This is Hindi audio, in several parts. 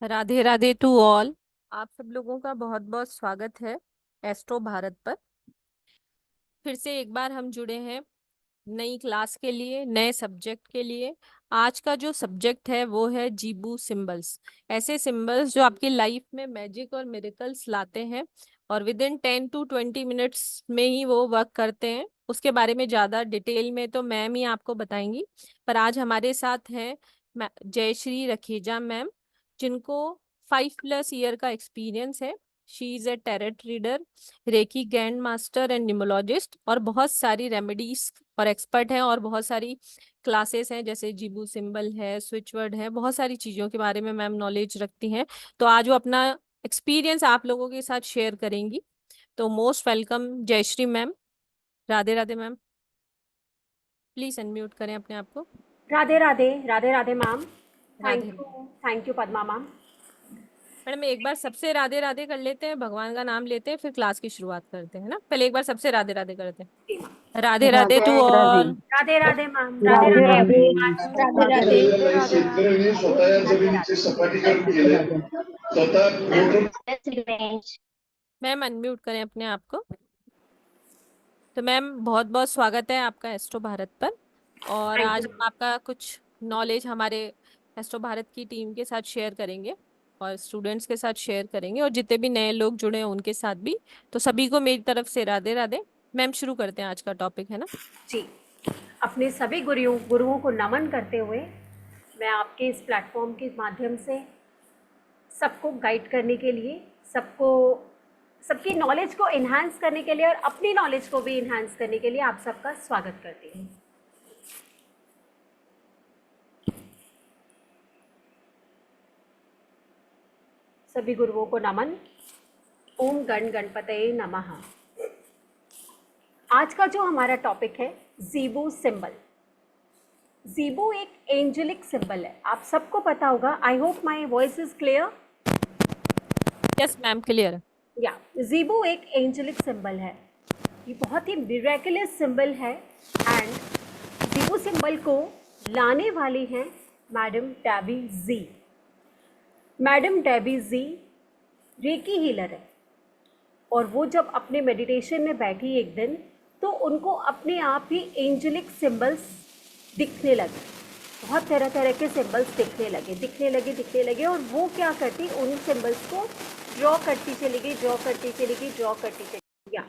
Radhe Radhe to all. आप सब लोगों का बहुत बहुत स्वागत है एस्ट्रो भारत पर। फिर से एक बार हम जुड़े हैं नई क्लास के लिए, नए सब्जेक्ट के लिए। आज का जो सब्जेक्ट है वो है जीबू सिंबल्स। ऐसे सिंबल्स जो आपकी लाइफ में मैजिक और मिरेकल्स लाते हैं और विद इन 10 to 20 मिनट्स में ही वो वर्क करते हैं। उसके बारे में ज़्यादा डिटेल में तो मैम ही आपको बताएंगी, पर आज हमारे साथ हैं जयश्री रखीजा मैम, जिनको 5+ ईयर का एक्सपीरियंस है। She is a tarot reader, reiki grand master and numerologist, और बहुत सारी रेमेडीज और एक्सपर्ट हैं, और बहुत सारी क्लासेस हैं जैसे जीबू सिंबल है, स्विच वर्ड है, बहुत सारी चीज़ों के बारे में मैम नॉलेज रखती हैं। तो आज वो अपना एक्सपीरियंस आप लोगों के साथ शेयर करेंगी। तो most welcome Jayashree ma'am. Radhe Radhe ma'am, please unmute करें अपने आप को। Radhe Radhe, Radhe Radhe ma'am. Radhe thank you Padma ma'am. Madam, एक बार सबसे राधे राधे कर लेते हैं, भगवान का नाम लेते हैं, फिर क्लास की शुरुआत करते हैं ना। पहले एक बार सबसे राधे राधे करते हैं। Radhe Radhe to Radhe Radhe all. Radhe Radhe ma'am. Radhe Radhe Radhe Radhe everyone. Radhe Radhe शेतकऱ्यांनी स्वतः या जमिनीचे सपाटीकरण केले, स्वतः मोटर मैम अनम्यूट करें अपने आप को। तो मैम बहुत बहुत स्वागत है आपका एस्ट्रो भारत पर। और थैंक आज यू। हम आपका कुछ नॉलेज हमारे एस्ट्रो भारत की टीम के साथ शेयर करेंगे और स्टूडेंट्स के साथ शेयर करेंगे, और जितने भी नए लोग जुड़े हैं उनके साथ भी। तो सभी को मेरी तरफ से राधे राधे। मैम शुरू करते हैं, आज का टॉपिक है ना। जी, अपने सभी गुरुओं को नमन करते हुए मैं आपके इस प्लेटफॉर्म के माध्यम से सबको गाइड करने के लिए, सबकी नॉलेज को इन्हांस करने के लिए और अपनी नॉलेज को भी इन्हांस करने के लिए आप सबका स्वागत करती हूँ। सभी गुरुओं को नमन। ओम गण गणपतये नमः। आज का जो हमारा टॉपिक है जीबू सिंबल। जीबू एक एंजेलिक सिंबल है, आप सबको पता होगा। I hope my voice is clear. Yes ma'am, clear. या जीबू एक एंजेलिक सिंबल है, ये बहुत ही मिरेकुलस सिंबल है। एंड जीबू सिंबल को लाने वाली हैं मैडम डेबी जी। मैडम डेबी जी रेकी हीलर है, और वो जब अपने मेडिटेशन में बैठी एक दिन, तो उनको अपने आप ही एंजेलिक सिंबल्स दिखने लगे। बहुत तरह तरह के सिंबल्स दिखने लगे। और वो क्या करती, उन सिंबल्स को ड्रॉ करती चली गई। या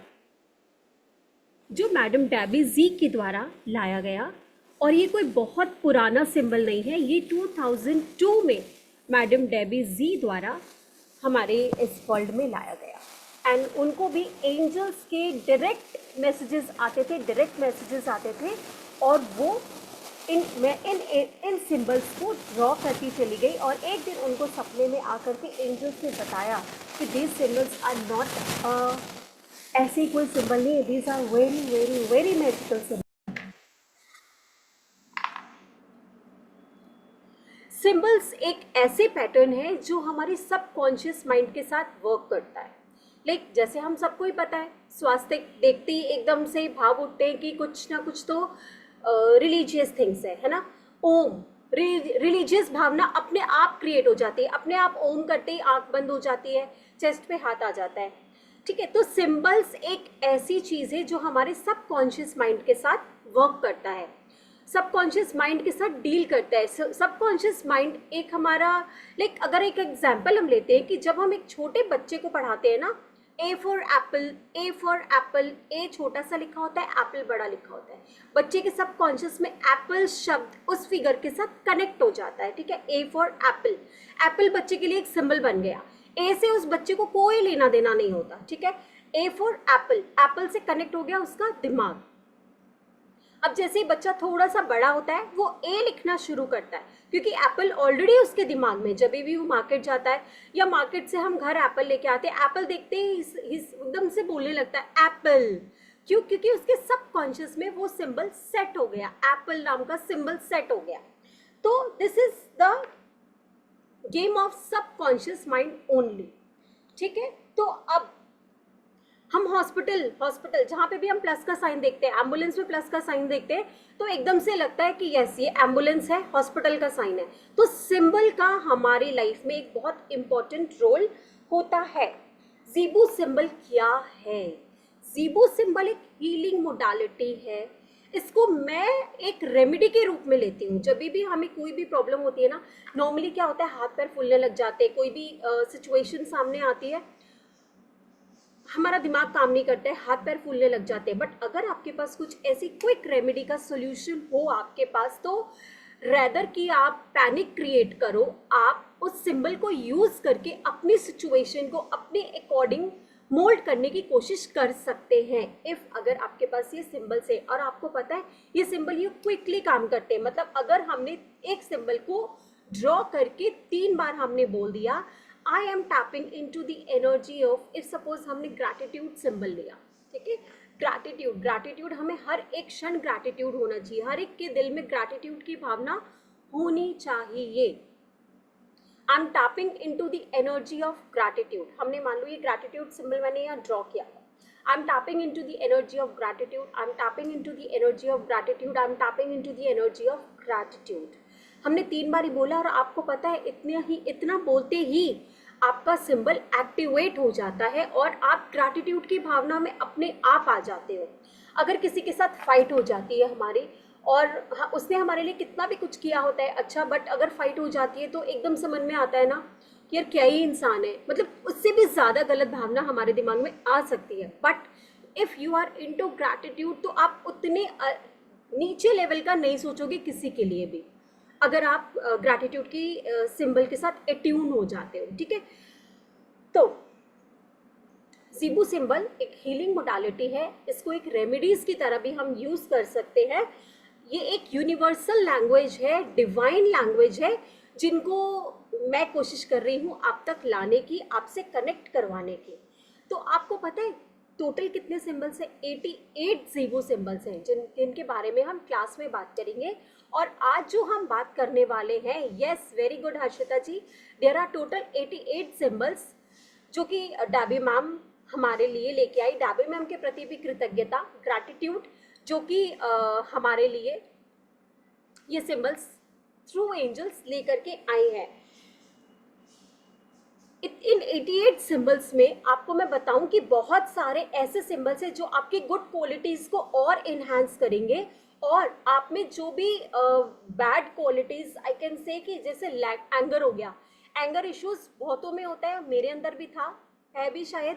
जो मैडम डेबी जी के द्वारा लाया गया, और ये कोई बहुत पुराना सिंबल नहीं है, ये 2002 में मैडम डेबी जी द्वारा हमारे इस वर्ल्ड में लाया गया। एंड उनको भी एंजल्स के डायरेक्ट मैसेजेस आते थे, और वो इन सिंबल्स को ड्रॉ करती चली गई। और एक दिन उनको सपने में आकर के एंजल्स ने बताया कि दीज सिंबल्स आर नॉट ऐसे ही कोई सिंबल नहीं है, these are very very very magical symbol. Symbols एक ऐसे पैटर्न है जो हमारे सबकॉन्शियस माइंड के साथ वर्क करता है। लाइक जैसे हम सबको ही पता है, स्वास्थ्य देखते ही एकदम से भाव उठते हैं कि कुछ ना कुछ तो रिलीजियस थिंग्स है ना। ओम, रिलीजियस भावना अपने आप क्रिएट हो जाती है, अपने आप ओम करते ही आंख बंद हो जाती है, चेस्ट पे हाथ आ जाता है। ठीक है, तो सिंबल्स एक ऐसी चीज़ है जो हमारे सबकॉन्शियस माइंड के साथ वर्क करता है, सबकॉन्शियस माइंड के साथ डील करता है। सबकॉन्शियस माइंड एक हमारा, लाइक अगर एक एग्जांपल हम लेते हैं कि जब हम एक छोटे बच्चे को पढ़ाते हैं ना, ए फॉर एप्पल, ए छोटा सा लिखा होता है, एप्पल बड़ा लिखा होता है। बच्चे के सबकॉन्शियस में एप्पल शब्द उस फिगर के साथ कनेक्ट हो जाता है। ठीक है, ए फॉर एप्पल, एप्पल बच्चे के लिए एक सिंबल बन गया। ए से उस बच्चे को कोई लेना देना नहीं होता। ठीक है, ए फॉर एप्पल, एप्पल से कनेक्ट हो गया उसका दिमाग। अब जैसे ही बच्चा थोड़ा सा बड़ा होता है, वो ए लिखना शुरू करता है, क्योंकि एप्पल ऑलरेडी उसके दिमाग में। जब भी वो मार्केट जाता है या मार्केट से हम घर एप्पल लेके आते हैं, एप्पल देखते ही एकदम से बोलने लगता है एप्पल। क्यों? क्योंकि उसके सबकॉन्शियस में वो सिंबल सेट हो गया, एप्पल नाम का सिंबल सेट हो गया। तो this is the game of subconscious mind only. ठीक है, तो अब हम हॉस्पिटल हॉस्पिटल जहाँ पे भी हम प्लस का साइन देखते हैं, एम्बुलेंस में प्लस का साइन देखते हैं, तो एकदम से लगता है कि यस ये एम्बुलेंस है, हॉस्पिटल का साइन है। तो सिंबल का हमारी लाइफ में एक बहुत इंपॉर्टेंट रोल होता है। ज़ीबू सिंबल क्या है? ज़ीबू सिंबल एक हीलिंग मोडालिटी है। इसको मैं एक रेमेडी के रूप में लेती हूँ। जब भी हमें कोई भी प्रॉब्लम होती है ना, नॉर्मली क्या होता है, हाथ पैर फूलने लग जाते हैं, कोई भी सिचुएशन सामने आती है, हमारा दिमाग काम नहीं करता है, हाथ पैर फूलने लग जाते हैं। बट अगर आपके पास कुछ ऐसी क्विक रेमेडी का सोल्यूशन हो आपके पास, तो रेदर कि आप पैनिक क्रिएट करो, आप उस सिंबल को यूज करके अपनी सिचुएशन को अपने अकॉर्डिंग मोल्ड करने की कोशिश कर सकते हैं। इफ अगर आपके पास ये सिंबल्स है और आपको पता है ये सिंबल ये क्विकली काम करते हैं, मतलब अगर हमने एक सिंबल को ड्रॉ करके 3 बार हमने बोल दिया I am tapping in to the energy of, if suppose हमने ग्रैटिट्यूड सिंबल लिया, ठीक है, ग्रैटिट्यूड ग्रैटिट्यूड हमें हर एक क्षण ग्रैटिट्यूड होना चाहिए, हर एक के दिल में ग्रैटिट्यूड की भावना होनी चाहिए। I am tapping in to the energy of gratitude, हमने मान लो ये ग्रैटिट्यूड सिंबल मैंने यहाँ ड्रॉ किया, I am tapping in to the energy of gratitude, I am tapping in to the energy of gratitude, I am tapping in to the energy of gratitude. हमने 3 बार ही बोला और आपको पता है इतना बोलते ही आपका सिंबल एक्टिवेट हो जाता है और आप ग्रैटिट्यूड की भावना में अपने आप आ जाते हो। अगर किसी के साथ फाइट हो जाती है हमारी और उसने हमारे लिए कितना भी कुछ किया होता है अच्छा, बट अगर फाइट हो जाती है तो एकदम से मन में आता है ना कि यार क्या ही इंसान है, मतलब उससे भी ज़्यादा गलत भावना हमारे दिमाग में आ सकती है। But if you are into gratitude तो आप उतने नीचे लेवल का नहीं सोचोगे किसी के लिए भी, अगर आप ग्रैटिट्यूड की सिंबल के साथ एट्यून हो जाते हो, ठीक है। तो ज़ीबू सिंबल एक हीलिंग मोडालिटी है, इसको एक रेमेडीज की तरह भी हम यूज़ कर सकते हैं। ये एक यूनिवर्सल लैंग्वेज है, डिवाइन लैंग्वेज है, जिनको मैं कोशिश कर रही हूँ आप तक लाने की, आपसे कनेक्ट करवाने की। तो आपको पता है टोटल कितने सिंबल्स हैं? 88 ज़ीबू सिंबल्स हैं जिनके बारे में हम क्लास में बात करेंगे। और आज जो हम बात करने वाले हैं, yes very good Harshita ji, there are total 88 symbols जो कि डाबी मैम हमारे लिए लेके आई। डाबी मैम के प्रति भी कृतज्ञता, ग्रैटिट्यूड, जो कि हमारे लिए ये सिंबल्स थ्रू एंजल्स लेकर के आए हैं। इन 88 सिंबल्स में आपको मैं बताऊं कि बहुत सारे ऐसे सिंबल्स हैं जो आपकी गुड क्वालिटीज़ को और इन्हांस करेंगे, और आप में जो भी bad qualities, I can say कि जैसे एंगर हो गया, एंगर इश्यूज बहुतों में होता है, मेरे अंदर भी था, है भी शायद,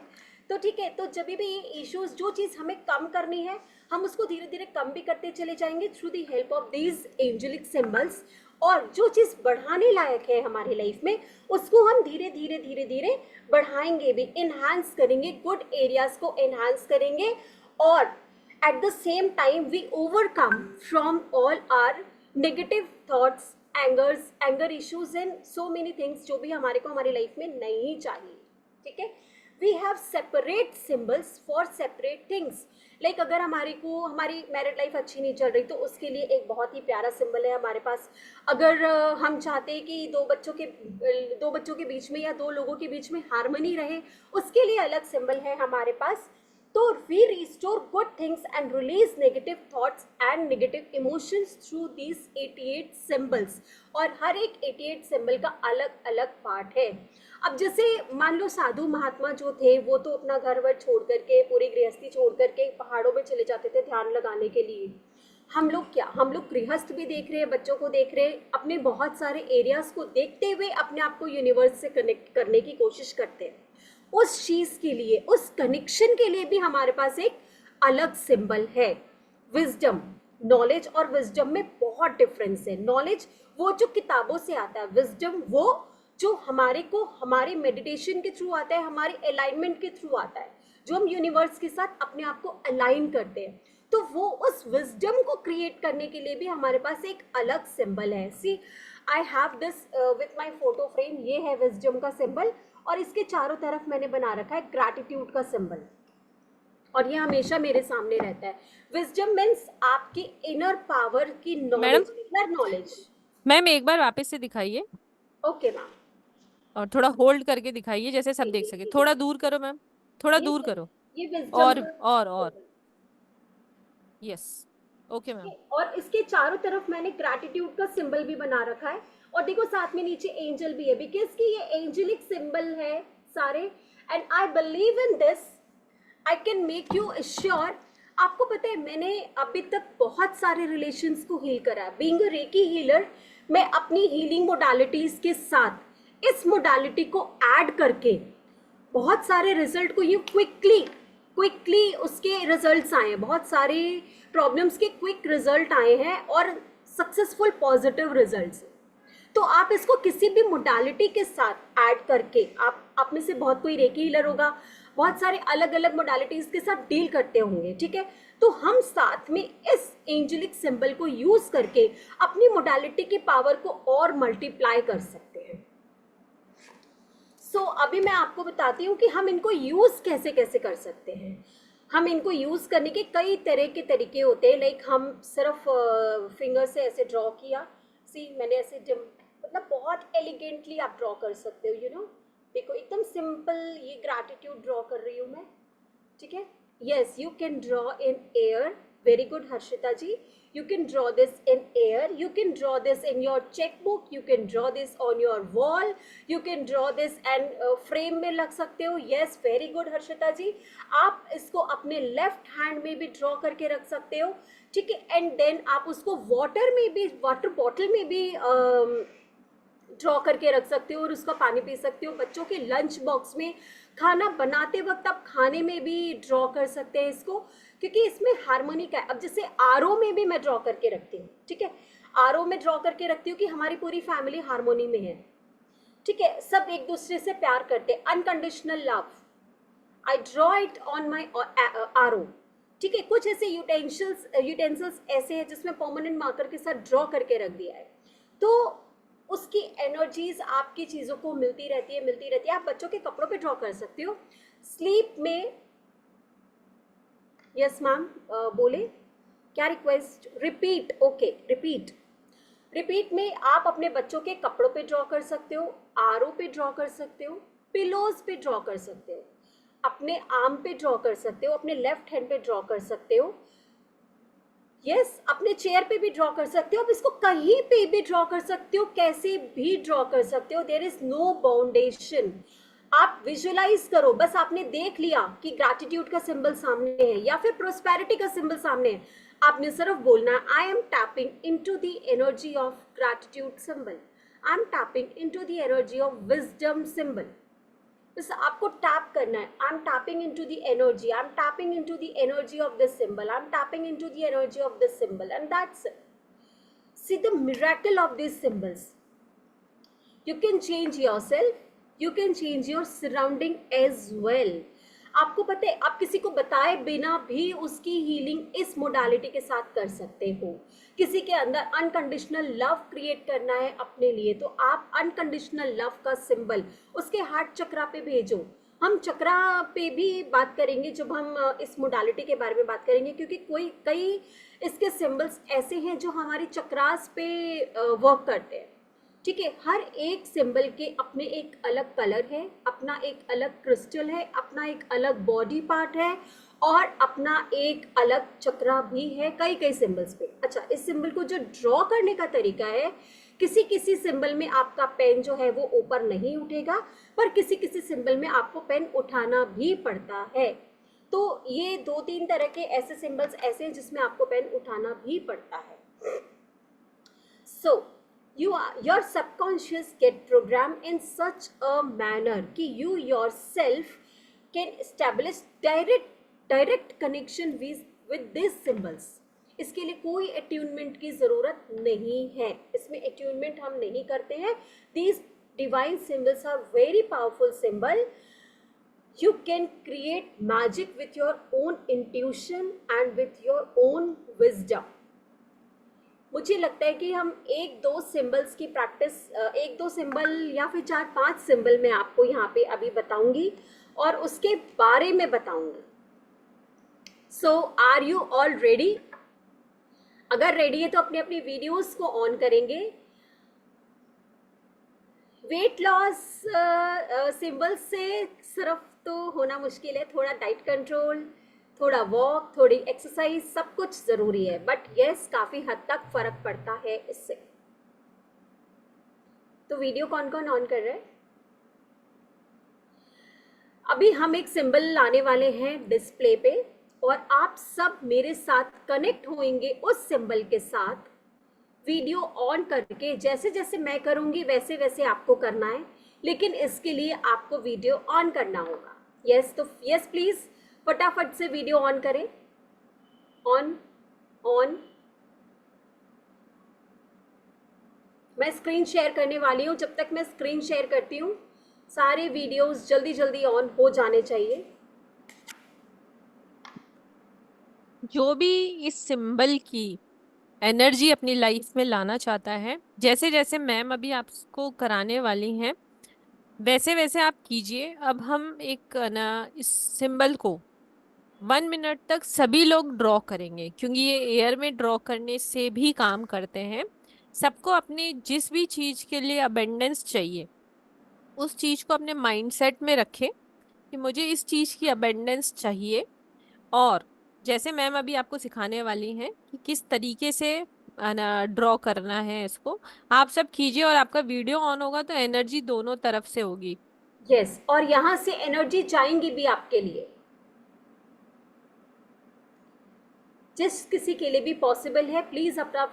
तो ठीक है। तो जब भी ये इश्यूज, जो चीज़ हमें कम करनी है, हम उसको धीरे धीरे कम भी करते चले जाएंगे through the help of these angelic symbols. और जो चीज़ बढ़ाने लायक है हमारी लाइफ में, उसको हम धीरे धीरे धीरे धीरे बढ़ाएंगे भी, इन्हांस करेंगे, गुड एरियाज को इन्हांस करेंगे, और at the same time we overcome from all our negative thoughts, anger issues and so many things जो भी हमारे को हमारी लाइफ में नहीं चाहिए, ठीक है। We have separate symbols for separate things. Like अगर हमारी मैरिड लाइफ अच्छी नहीं चल रही तो उसके लिए एक बहुत ही प्यारा सिंबल है हमारे पास। अगर हम चाहते हैं कि दो बच्चों के बीच में या दो लोगों के बीच में हार्मनी रहे, उसके लिए अलग सिंबल है हमारे पास। तो we restore good things and release negative thoughts and negative emotions through these 88 symbols. और हर एक 88 सिंबल का अलग अलग पार्ट है। अब जैसे मान लो साधु महात्मा जो थे, वो तो अपना घर वर छोड़ करके, पूरी गृहस्थी छोड़ करके पहाड़ों में चले जाते थे ध्यान लगाने के लिए। हम लोग गृहस्थ भी देख रहे हैं, बच्चों को देख रहे हैं, अपने बहुत सारे एरियाज को देखते हुए अपने आप को यूनिवर्स से कनेक्ट करने की कोशिश करते हैं। उस चीज़ के लिए, उस कनेक्शन के लिए भी हमारे पास एक अलग सिंबल है, विजडम। नॉलेज और विजडम में बहुत डिफरेंस है। नॉलेज वो जो किताबों से आता है, विजडम वो जो हमारे मेडिटेशन के थ्रू आता है, हमारे अलाइनमेंट के थ्रू आता है, जो हम यूनिवर्स के साथ अपने आप को अलाइन करते हैं। तो वो उस विजडम को क्रिएट करने के लिए भी हमारे पास एक अलग सिंबल है। See I have this with my photo frame, ये है विजडम का सिंबल, और इसके चारों तरफ मैंने बना रखा है ग्रैटिट्यूड का सिंबल, और ये हमेशा मेरे सामने रहता है। विजडम मीन्स आपकी इनर पावर की नॉलेज, इनर नॉलेज। मैम एक बार वापस से दिखाइए, ओके मैम। और थोड़ा होल्ड करके दिखाइए जैसे सब देख सके। थोड़ा दूर करो मैम, थोड़ा दूर करो। ये विजडम का और symbol। Yes, okay ma'am. और इसके चारों तरफ मैंने ग्रैटिट्यूड का सिंबल भी बना रखा है, और देखो साथ में नीचे एंजल भी है, बिकॉज कि ये एंजेलिक सिंबल है सारे। And I believe in this, I can make you sure. आपको पता है मैंने अभी तक बहुत सारे रिलेशंस को हील करा है। बीइंग अ रेकी हीलर, मैं अपनी हीलिंग मोडालिटीज के साथ इस मोडालिटी को ऐड करके बहुत सारे रिजल्ट को ये क्विकली उसके रिजल्ट्स आए हैं, बहुत सारे प्रॉब्लम्स के क्विक रिजल्ट आए हैं और सक्सेसफुल पॉजिटिव रिजल्ट्स। तो आप इसको किसी भी मोडालिटी के साथ ऐड करके, आप में से बहुत कोई रेकी हीलर होगा, बहुत सारे अलग अलग मोडालिटीज के साथ डील करते होंगे, ठीक है। तो हम साथ में इस एंजेलिक सिंबल को यूज करके अपनी मोडालिटी की पावर को और मल्टीप्लाई कर सकते हैं। अभी मैं आपको बताती हूँ कि हम इनको यूज कैसे कैसे कर सकते हैं। हम इनको यूज करने के कई तरह के तरीके होते हैं। लाइक हम सिर्फ फिंगर से ऐसे ड्रॉ किया, मैंने ऐसे मतलब बहुत एलिगेंटली आप ड्रॉ कर सकते हो, यू नो। देखो एकदम सिंपल ये ग्रैटिट्यूड ड्रॉ कर रही हूँ मैं, ठीक है। Yes, you can draw in air, very good Harshita ji. You can draw this in air, you can draw this in your checkbook, you can draw this on your wall, you can draw this and frame में लग सकते हो। yes, very good हर्षिता जी। आप इसको अपने लेफ्ट हैंड में भी ड्रॉ करके रख सकते हो, ठीक है। एंड देन आप उसको वाटर में भी, वाटर बॉटल में भी ड्रॉ करके रख सकते हो और उसका पानी पी सकते हो। बच्चों के लंच बॉक्स में, खाना बनाते वक्त आप खाने में भी ड्रॉ कर सकते हैं इसको, क्योंकि इसमें हार्मोनिक है। अब जैसे आरओ में भी मैं ड्रॉ करके रखती हूँ, ठीक है। आरओ में ड्रॉ करके रखती हूँ कि हमारी पूरी फैमिली हार्मोनी में है, ठीक है। सब एक दूसरे से प्यार करते हैं, unconditional love. I draw it on my RO, ठीक है। कुछ ऐसे यूटेंसिल्स ऐसे हैं जिसमें परमानेंट मार्कर के साथ ड्रॉ करके रख दिया है, तो उसकी एनर्जीज आपकी चीज़ों को मिलती रहती है। आप बच्चों के कपड़ों पे ड्रॉ कर सकते हो, स्लीप में। यस मैम, बोले क्या रिक्वेस्ट? रिपीट, ओके, रिपीट में आप अपने बच्चों के कपड़ों पे ड्रॉ कर सकते हो, आरओ पे ड्रॉ कर सकते हो, पिलोज पे ड्रॉ कर सकते हो, अपने आर्म पे ड्रॉ कर सकते हो, अपने लेफ्ट हैंड पे ड्रॉ कर सकते हो। यस, अपने चेयर पे भी ड्रॉ कर सकते हो, आप इसको कहीं पे भी ड्रॉ कर सकते हो, कैसे भी ड्रॉ कर सकते हो। देयर इज नो बाउंडेशन। आप विजुअलाइज करो, बस आपने देख लिया कि ग्रैटिट्यूड का सिंबल सामने है या फिर प्रोस्पेरिटी का सिंबल सामने है, आपने सिर्फ बोलना है I am tapping into the energy of gratitude symbol, I am tapping into the energy of wisdom symbol. बस आपको टैप करना है, I am tapping into the energy, I am tapping into the energy of this symbol, I am tapping into the energy of this symbol, and that's it. See the miracle of these symbols. You can change yourself, you can change your surrounding as well. आपको पता है, आप किसी को बताए बिना भी उसकी हीलिंग इस मोडालिटी के साथ कर सकते हो। किसी के अंदर अनकंडीशनल लव क्रिएट करना है अपने लिए, तो आप अनकंडीशनल लव का सिंबल उसके हार्ट चक्रा पे भेजो। हम चक्रा पे भी बात करेंगे जब हम इस मोडालिटी के बारे में बात करेंगे, क्योंकि कई इसके सिंबल्स ऐसे हैं जो हमारी चक्रास पे वर्क करते हैं, ठीक है। हर एक सिंबल के अपने एक अलग कलर है, अपना एक अलग क्रिस्टल है, अपना एक अलग बॉडी पार्ट है और अपना एक अलग चक्रा भी है कई सिंबल्स पे। अच्छा, इस सिंबल को जो ड्रॉ करने का तरीका है, किसी सिंबल में आपका पेन जो है वो ऊपर नहीं उठेगा, पर किसी सिंबल में आपको पेन उठाना भी पड़ता है। तो ये 2-3 तरह के ऐसे सिंबल्स ऐसे हैं जिसमें आपको पेन उठाना भी पड़ता है। सो your subconscious get programmed in such a manner कि you yourself can establish direct connection with these symbols। इसके लिए कोई अट्यूनमेंट की ज़रूरत नहीं है, इसमें अट्यूनमेंट हम नहीं करते हैं। These divine symbols are very powerful symbol. You can create magic with your own intuition and with your own wisdom। मुझे लगता है कि हम 1-2 सिंबल्स की प्रैक्टिस, 1-2 सिंबल या फिर 4-5 सिंबल मैं आपको यहाँ पे अभी बताऊंगी और उसके बारे में बताऊंगी। सो आर यू ऑल रेडी? अगर रेडी है तो अपने अपनी वीडियोस को ऑन करेंगे। वेट लॉस सिंबल से सिर्फ तो होना मुश्किल है, थोड़ा डाइट कंट्रोल, थोड़ा वॉक, थोड़ी एक्सरसाइज, सब कुछ ज़रूरी है, बट यस काफ़ी हद तक फ़र्क पड़ता है इससे। तो वीडियो कौन कौन ऑन कर रहा है? अभी हम एक सिंबल लाने वाले हैं डिस्प्ले पे और आप सब मेरे साथ कनेक्ट होंगे उस सिंबल के साथ। वीडियो ऑन करके जैसे जैसे मैं करूँगी वैसे वैसे आपको करना है, लेकिन इसके लिए आपको वीडियो ऑन करना होगा। यस, तो यस प्लीज़ फटाफट से वीडियो ऑन करें। On on. मैं स्क्रीन शेयर करने वाली हूँ। जब तक मैं स्क्रीन शेयर करती हूँ सारे वीडियोस जल्दी जल्दी ऑन हो जाने चाहिए। जो भी इस सिंबल की एनर्जी अपनी लाइफ में लाना चाहता है, जैसे जैसे मैम अभी आपको कराने वाली हैं वैसे वैसे आप कीजिए। अब हम एक ना इस सिंबल को 1 मिनट तक सभी लोग ड्रॉ करेंगे, क्योंकि ये एयर में ड्रॉ करने से भी काम करते हैं। सबको अपनी जिस भी चीज के लिए अबेंडेंस चाहिए उस चीज को अपने माइंडसेट में रखें कि मुझे इस चीज की अबेंडेंस चाहिए। और जैसे मैम अभी आपको सिखाने वाली हैं कि किस तरीके से ड्रॉ करना है इसको, आप सब कीजिए। और आपका वीडियो ऑन होगा तो एनर्जी दोनों तरफ से होगी। यस, और यहाँ से एनर्जी जाएंगी भी आपके लिए। जिस किसी के लिए भी पॉसिबल है प्लीज़ अपना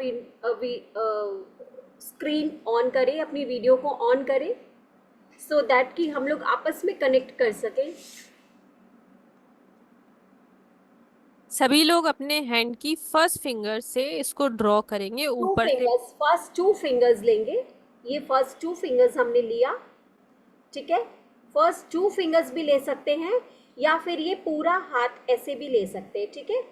स्क्रीन ऑन करें, अपनी वीडियो को ऑन करें, सो दैट कि हम लोग आपस में कनेक्ट कर सकें। सभी लोग अपने हैंड की फर्स्ट फिंगर से इसको ड्रॉ करेंगे टू ऊपर से। फिंगर्स, फर्स्ट 2 फिंगर्स लेंगे। ये फर्स्ट 2 फिंगर्स हमने लिया, ठीक है। फर्स्ट 2 फिंगर्स भी ले सकते हैं या फिर ये पूरा हाथ ऐसे भी ले सकते हैं, ठीक है।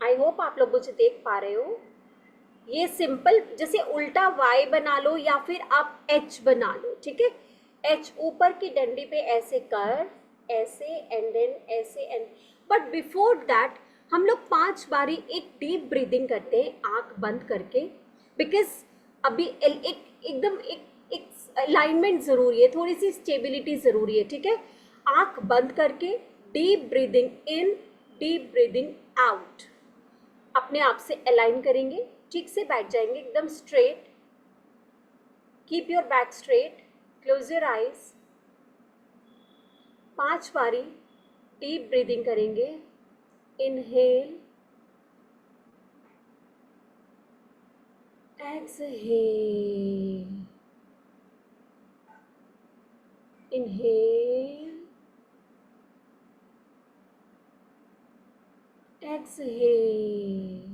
आई होप आप लोग मुझे देख पा रहे हो। ये सिंपल जैसे उल्टा वाई बना लो या फिर आप एच बना लो, ठीक है। एच ऊपर की डंडी पे ऐसे कर, ऐसे एंड देन ऐसे एंड, बट बिफोर दैट हम लोग 5 बारी एक डीप ब्रीदिंग करते हैं आंख बंद करके, बिकॉज अभी एकदम एक अलाइनमेंट ज़रूरी है, थोड़ी सी स्टेबिलिटी ज़रूरी है, ठीक है। आंख बंद करके deep breathing in, deep breathing out, अपने आप से अलाइन करेंगे, ठीक से बैठ जाएंगे एकदम straight. Keep your back straight, close your eyes. 5 बारी डीप ब्रीदिंग करेंगे। Inhale, exhale, inhale, exhale,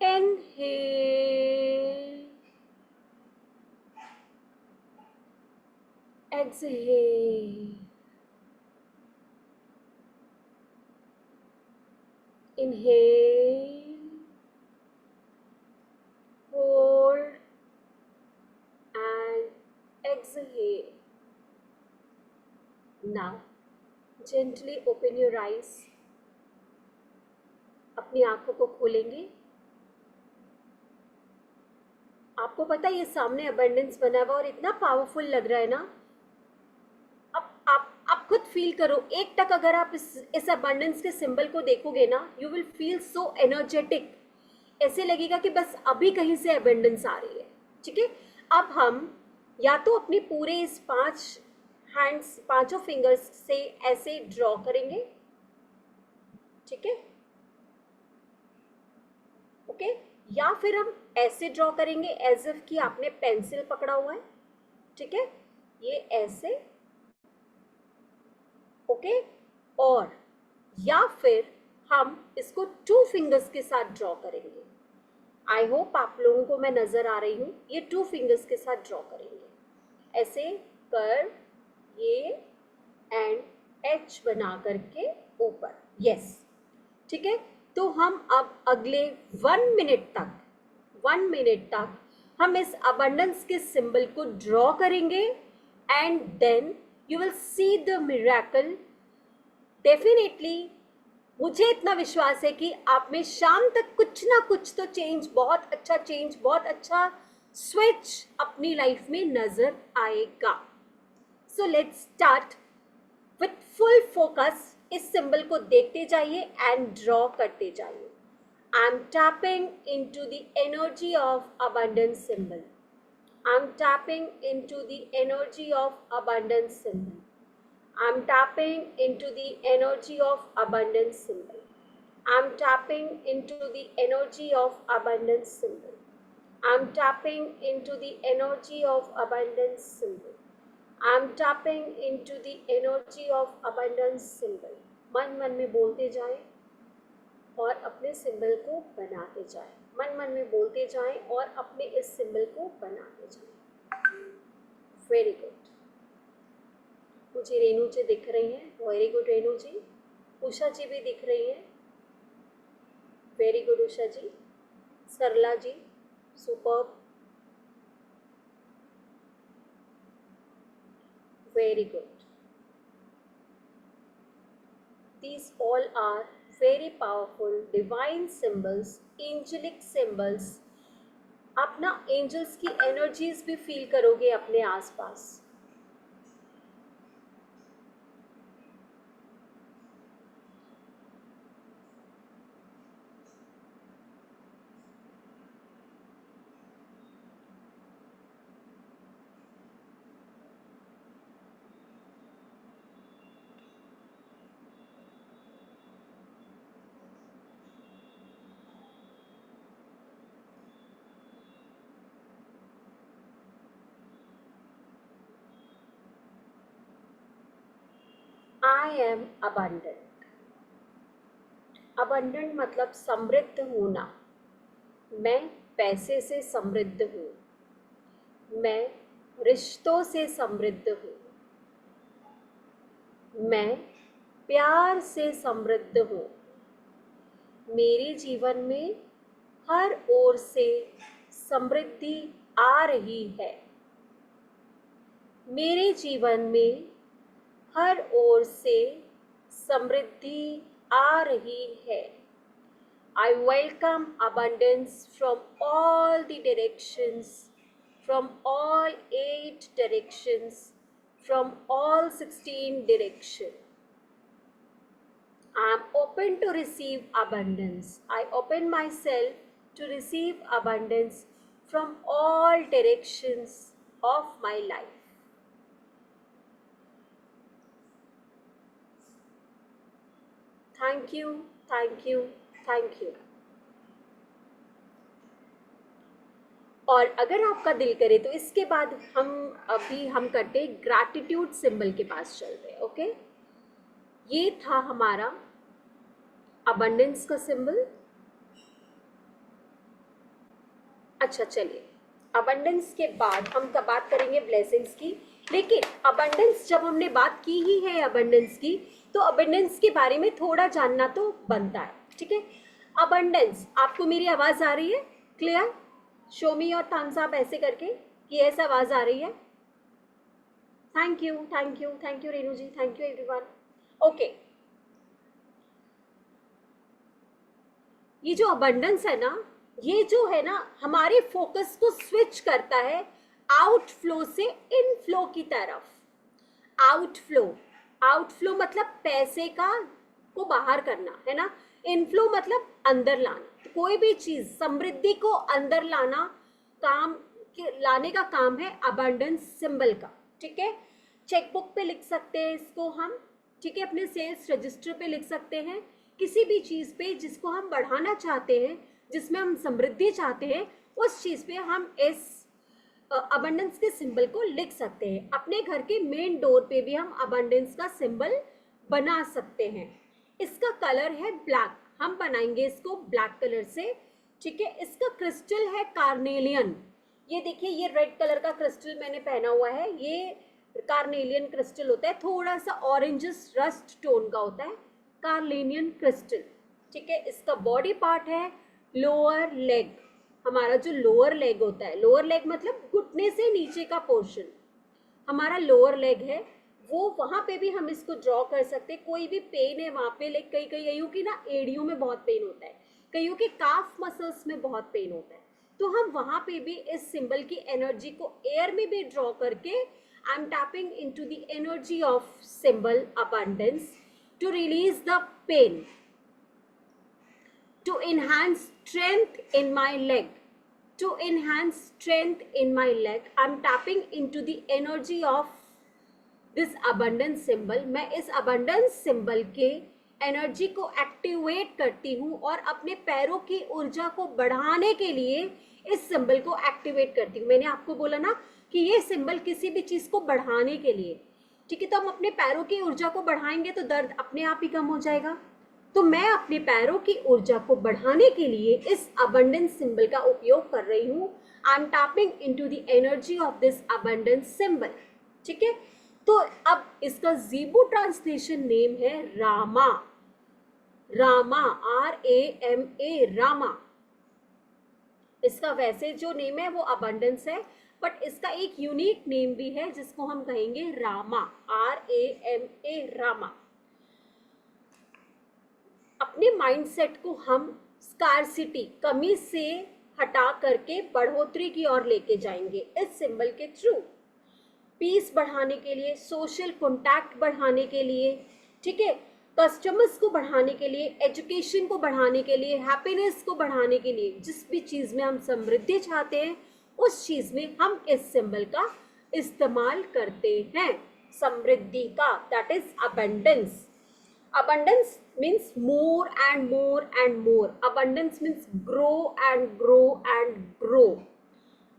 inhale, exhale, inhale, hold and exhale. Now gently open your eyes. अपनी आंखों को खोलेंगे। आपको पता है ये सामने अबंडेंस बना हुआ और इतना पावरफुल लग रहा है ना। अब आप खुद फील करो, एक टक अगर आप इस अबंडेंस के सिंबल को देखोगे ना, you will feel so energetic. ऐसे लगेगा कि बस अभी कहीं से अबंडेंस आ रही है, ठीक है। अब हम या तो अपने पूरे इस 5 हैंड्स, 5 फिंगर्स से ऐसे ड्रॉ करेंगे, ठीक है, ओके। या फिर हम ऐसे ड्रॉ करेंगे एज इफ कि आपने पेंसिल पकड़ा हुआ है, ठीक है, ये ऐसे, ओके। और या फिर हम इसको 2 फिंगर्स के साथ ड्रॉ करेंगे। आई होप आप लोगों को मैं नजर आ रही हूँ। ये 2 फिंगर्स के साथ ड्रॉ करेंगे, ऐसे कर ये एंड एच बना करके ऊपर, यस, ठीक है। तो हम अब अगले 1 मिनट तक हम इस अबंडेंस के सिंबल को ड्रॉ करेंगे and then you will see the miracle. Definitely मुझे इतना विश्वास है कि आप में शाम तक कुछ ना कुछ तो चेंज, बहुत अच्छा चेंज, बहुत अच्छा स्विच अपनी लाइफ में नजर आएगा। So let's start with full focus. इस सिंबल को देखते जाइए एंड ड्रॉ करते जाइए। आई am tapping into the energy of abundance symbol. I'm tapping into the energy of abundance symbol. I'm tapping into the energy of abundance symbol. I'm tapping into the energy of abundance symbol. I'm tapping into the energy of abundance symbol. I'm tapping into the energy of abundance symbol. मन मन में बोलते जाएं और अपने सिंबल को बनाते जाएं। मन मन में बोलते जाएं और अपने इस सिंबल को बनाते जाएं। Very good. मुझे रेनू जी दिख रही हैं। Very good Renu ji. उषा जी भी दिख रही हैं। Very good Usha ji. Sarla ji superb. Very good. These all are very powerful divine symbols, angelic symbols. आप ना एंजल्स की एनर्जीज भी फील करोगे अपने आसपास। I am abundant. Abundant मतलब समृद्ध होना। मैं पैसे से समृद्ध हूँ। मैं रिश्तों से समृद्ध हूँ। मैं प्यार से समृद्ध हूँ। मेरे जीवन में हर ओर से समृद्धि आ रही है। मेरे जीवन में हर ओर से समृद्धि आ रही है। I welcome abundance from all the directions, from all 8 directions, from all 16 directions. I am open to receive abundance. I open myself to receive abundance from all directions of my life. Thank you, thank you, thank you. और अगर आपका दिल करे तो इसके बाद हम करते हैं ग्रैटिट्यूड सिंबल के पास चलते हैं। ओके, ये था हमारा अबंडेंस का सिंबल। अच्छा चलिए, अबंडेंस के बाद हम तब बात करेंगे ब्लेसिंग्स की। लेकिन अबंडेंस जब हमने बात की ही है अबंडेंस की, तो अबंडेंस के बारे में थोड़ा जानना तो बनता है। ठीक है, अबंडेंस, आपको मेरी आवाज़ आ रही है क्लियर? शो मी और थम्स अप ऐसे करके कि ऐसा आवाज़ आ रही है। Thank you, thank you, thank you Renu ji, thank you everyone. Okay, ये जो अबंडेंस है ना, ये जो है ना, हमारे फोकस को स्विच करता है आउटफ्लो से इनफ्लो की तरफ। आउटफ्लो मतलब पैसे को बाहर करना है ना। इनफ्लो मतलब अंदर लाना। तो कोई भी चीज समृद्धि को अंदर लाने का काम है अबंडेंस सिंबल का। ठीक है, चेकबुक पे लिख सकते हैं इसको हम। ठीक है, अपने सेल्स रजिस्टर पे लिख सकते हैं। किसी भी चीज पे जिसको हम बढ़ाना चाहते हैं, जिसमें हम समृद्धि चाहते हैं, उस चीज पे हम इस अबंडेंस के सिंबल को लिख सकते हैं। अपने घर के मेन डोर पे भी हम अबंडेंस का सिंबल बना सकते हैं। इसका कलर है ब्लैक, हम बनाएंगे इसको ब्लैक कलर से। ठीक है, इसका क्रिस्टल है कार्नेलियन। ये देखिए, ये रेड कलर का क्रिस्टल मैंने पहना हुआ है, ये कार्नेलियन क्रिस्टल होता है। थोड़ा सा ऑरेंजस रस्ट टोन का होता है कार्नेलियन क्रिस्टल। ठीक है, इसका बॉडी पार्ट है लोअर लेग। हमारा जो लोअर लेग होता है, लोअर लेग मतलब घुटने से नीचे का पोर्शन हमारा लोअर लेग है, वो वहाँ पे भी हम इसको ड्रॉ कर सकते हैं। कोई भी पेन है वहाँ पे, लाइक कईयों की ना एड़ियों में बहुत पेन होता है, कईयों के काफ मसल्स में बहुत पेन होता है, तो हम वहां पे भी इस सिंबल की एनर्जी को एयर में भी ड्रॉ करके I am tapping into the energy of symbol abundance to release the pain, to enhance strength in my leg, to enhance strength in my leg. I'm tapping into the energy of this abundance symbol. मैं इस abundance symbol के एनर्जी को एक्टिवेट करती हूँ और अपने पैरों की ऊर्जा को बढ़ाने के लिए इस सिंबल को एक्टिवेट करती हूँ. मैंने आपको बोला ना कि ये सिंबल किसी भी चीज को बढ़ाने के लिए, ठीक है, तो हम अपने पैरों की ऊर्जा को बढ़ाएंगे तो दर्द अपने आप ही कम हो जाएगा. तो मैं अपने पैरों की ऊर्जा को बढ़ाने के लिए इस अबंडेंस सिंबल का उपयोग कर रही हूँ. आई am tapping into the energy of this abundance symbol. ठीक है, तो अब इसका ज़ीबू ट्रांसलेशन नेम है रामा. रामा, RAMA, रामा. इसका वैसे जो नेम है वो अबंडेंस है, बट इसका एक यूनिक नेम भी है जिसको हम कहेंगे रामा, RAMA, रामा. अपने माइंडसेट को हम स्कार्सिटी, कमी से हटा करके बढ़ोतरी की ओर लेके जाएंगे इस सिंबल के थ्रू. पीस बढ़ाने के लिए, सोशल कॉन्टैक्ट बढ़ाने के लिए, ठीक है, कस्टमर्स को बढ़ाने के लिए, एजुकेशन को बढ़ाने के लिए, हैप्पीनेस को बढ़ाने के लिए, जिस भी चीज़ में हम समृद्धि चाहते हैं उस चीज़ में हम इस सिंबल का इस्तेमाल करते हैं. समृद्धि का, that is abundance. Abundance means more and more and more. Abundance means grow and grow and grow.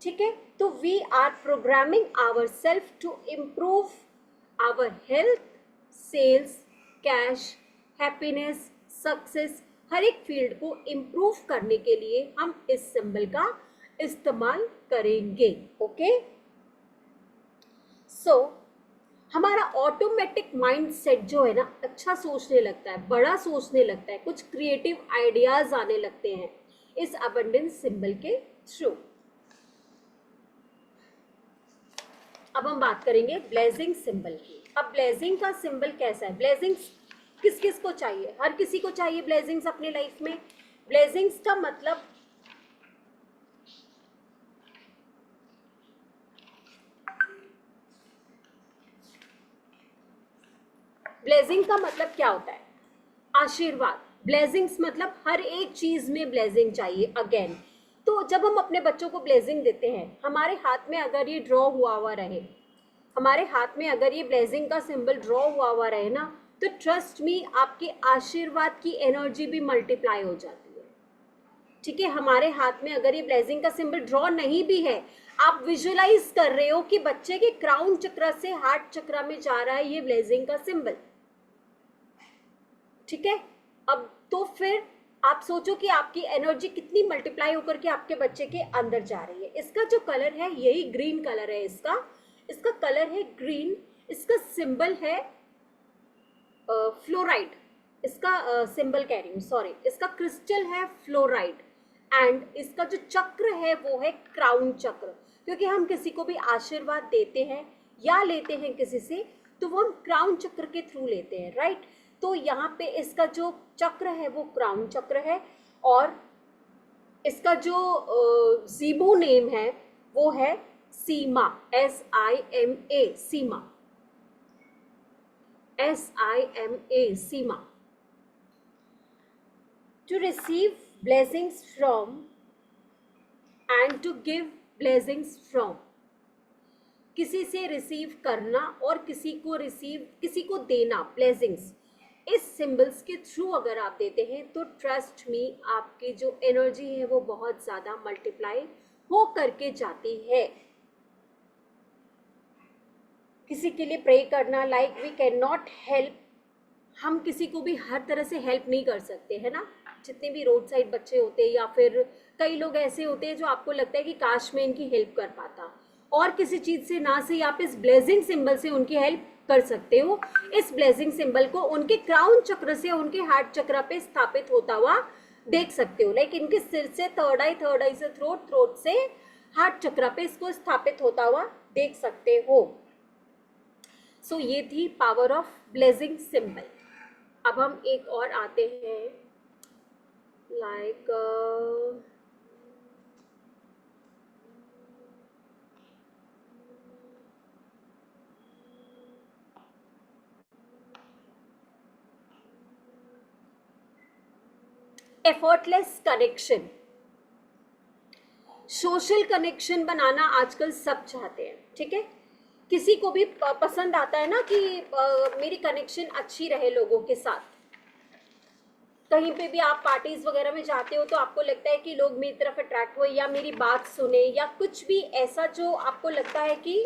ठीक है, तो we are programming ourselves to improve our health, sales, cash, happiness, success. हर एक फील्ड को इम्प्रूव करने के लिए हम इस सिंबल का इस्तेमाल करेंगे. ओके, सो हमारा ऑटोमेटिक माइंडसेट जो है ना अच्छा सोचने लगता है, बड़ा सोचने लगता है, कुछ क्रिएटिव आइडियाज आने लगते हैं इस अबंडेंस सिंबल के थ्रू. अब हम बात करेंगे ब्लेसिंग सिंबल की. अब ब्लेसिंग का सिंबल कैसा है? ब्लेसिंग्स किस किस को चाहिए? हर किसी को चाहिए ब्लेसिंग्स अपने लाइफ में. ब्लेसिंग्स का मतलब ब्लेसिंग का मतलब क्या होता है? आशीर्वाद. ब्लेसिंग्स मतलब हर एक चीज में ब्लेसिंग चाहिए. अगेन, तो जब हम अपने बच्चों को ब्लेसिंग देते हैं, हमारे हाथ में अगर ये ड्रॉ हुआ रहे, हमारे हाथ में अगर ये ब्लेसिंग का सिंबल ड्रॉ हुआ रहे ना, तो ट्रस्ट मी आपके आशीर्वाद की एनर्जी भी मल्टीप्लाई हो जाती है. ठीक है, हमारे हाथ में अगर ये ब्लेसिंग का सिंबल ड्रॉ नहीं भी है, आप विजुअलाइज कर रहे हो कि बच्चे के क्राउन चक्र से हार्ट चक्र में जा रहा है ये ब्लेसिंग का सिंबल. ठीक है, अब तो फिर आप सोचो कि आपकी एनर्जी कितनी मल्टीप्लाई होकर के आपके बच्चे के अंदर जा रही है. इसका जो कलर है यही ग्रीन कलर है. इसका कलर है ग्रीन. इसका सिंबल है फ्लोराइड. इसका सिंबल कह रही हूँ, सॉरी, इसका क्रिस्टल है फ्लोराइड. एंड इसका जो चक्र है वो है क्राउन चक्र. क्योंकि हम किसी को भी आशीर्वाद देते हैं या लेते हैं किसी से, तो वो हम क्राउन चक्र के थ्रू लेते हैं, राइट. तो यहाँ पे इसका जो चक्र है वो क्राउन चक्र है. और इसका जो ज़ीबू नेम है वो है सीमा, SIMA, Seema, SIMA, Seema. To receive blessings from and to give blessings from. किसी से रिसीव करना और किसी को देना ब्लेसिंग्स. इस सिंबल्स के थ्रू अगर आप देते हैं तो ट्रस्ट मी आपकी जो एनर्जी है वो बहुत ज़्यादा मल्टीप्लाई हो करके जाती है. किसी के लिए प्रे करना, like we can not help, हम किसी को भी हर तरह से हेल्प नहीं कर सकते, है ना. जितने भी रोड साइड बच्चे होते हैं या फिर कई लोग ऐसे होते हैं जो आपको लगता है कि काश मैं इनकी हेल्प कर पाता, और किसी चीज़ से ना से आप इस ब्लेसिंग सिंबल से उनकी हेल्प कर सकते हो. इस ब्लेसिंग सिंबल को उनके क्राउन चक्र से उनके हार्ट चक्र पे स्थापित होता हुआ देख सकते हो. लाइक इनके सिर से थर्ड आई से थ्रोट से हार्ट चक्र पे इसको स्थापित होता हुआ देख सकते हो. सो ये थी पावर ऑफ ब्लेसिंग सिंबल. अब हम एक और आते हैं, like effortless connection, social connection बनाना आजकल सब चाहते हैं, ठीक है। किसी को भी पसंद आता है ना कि मेरी कनेक्शन अच्छी रहे लोगों के साथ। कहीं पे भी आप पार्टीज वगैरह में जाते हो तो आपको लगता है कि लोग मेरी तरफ अट्रैक्ट हो या मेरी बात सुने या कुछ भी ऐसा जो आपको लगता है कि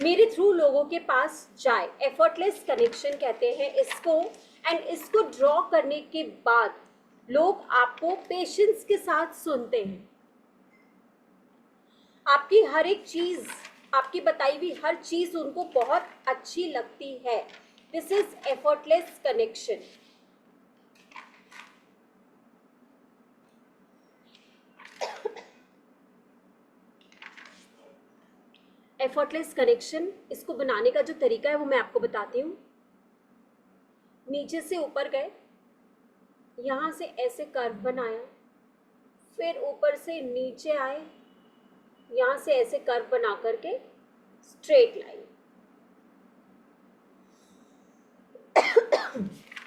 मेरे थ्रू लोगों के पास जाए। एफर्टलेस कनेक्शन कहते हैं इसको। एंड इसको ड्रॉ करने के बाद लोग आपको पेशेंस के साथ सुनते हैं, आपकी हर एक चीज, आपकी बताई हुई हर चीज उनको बहुत अच्छी लगती है। This is effortless connection. Effortless connection, इसको बनाने का जो तरीका है वो मैं आपको बताती हूँ। नीचे से ऊपर गए, यहाँ से ऐसे कर्व बनाया, फिर ऊपर से नीचे आए, यहाँ से ऐसे कर्व बना करके स्ट्रेट लाइन।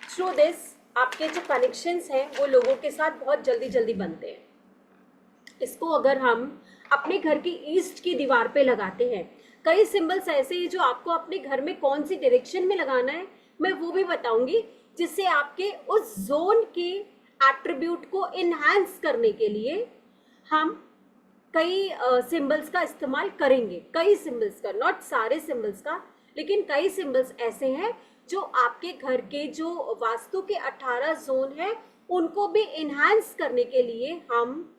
थ्रू दिस आपके जो कनेक्शंस हैं वो लोगों के साथ बहुत जल्दी जल्दी बनते हैं। इसको अगर हम अपने घर की ईस्ट की दीवार पे लगाते हैं, कई सिंबल्स ऐसे हैं जो आपको अपने घर में कौन सी डायरेक्शन में लगाना है मैं वो भी बताऊंगी, जिससे आपके उस जोन के एट्रीब्यूट को इन्हांस करने के लिए हम कई सिंबल्स का इस्तेमाल करेंगे। कई सिंबल्स का, नॉट सारे सिंबल्स का, लेकिन कई सिंबल्स ऐसे हैं जो आपके घर के जो वास्तु के 18 जोन हैं उनको भी इन्हांस करने के लिए हम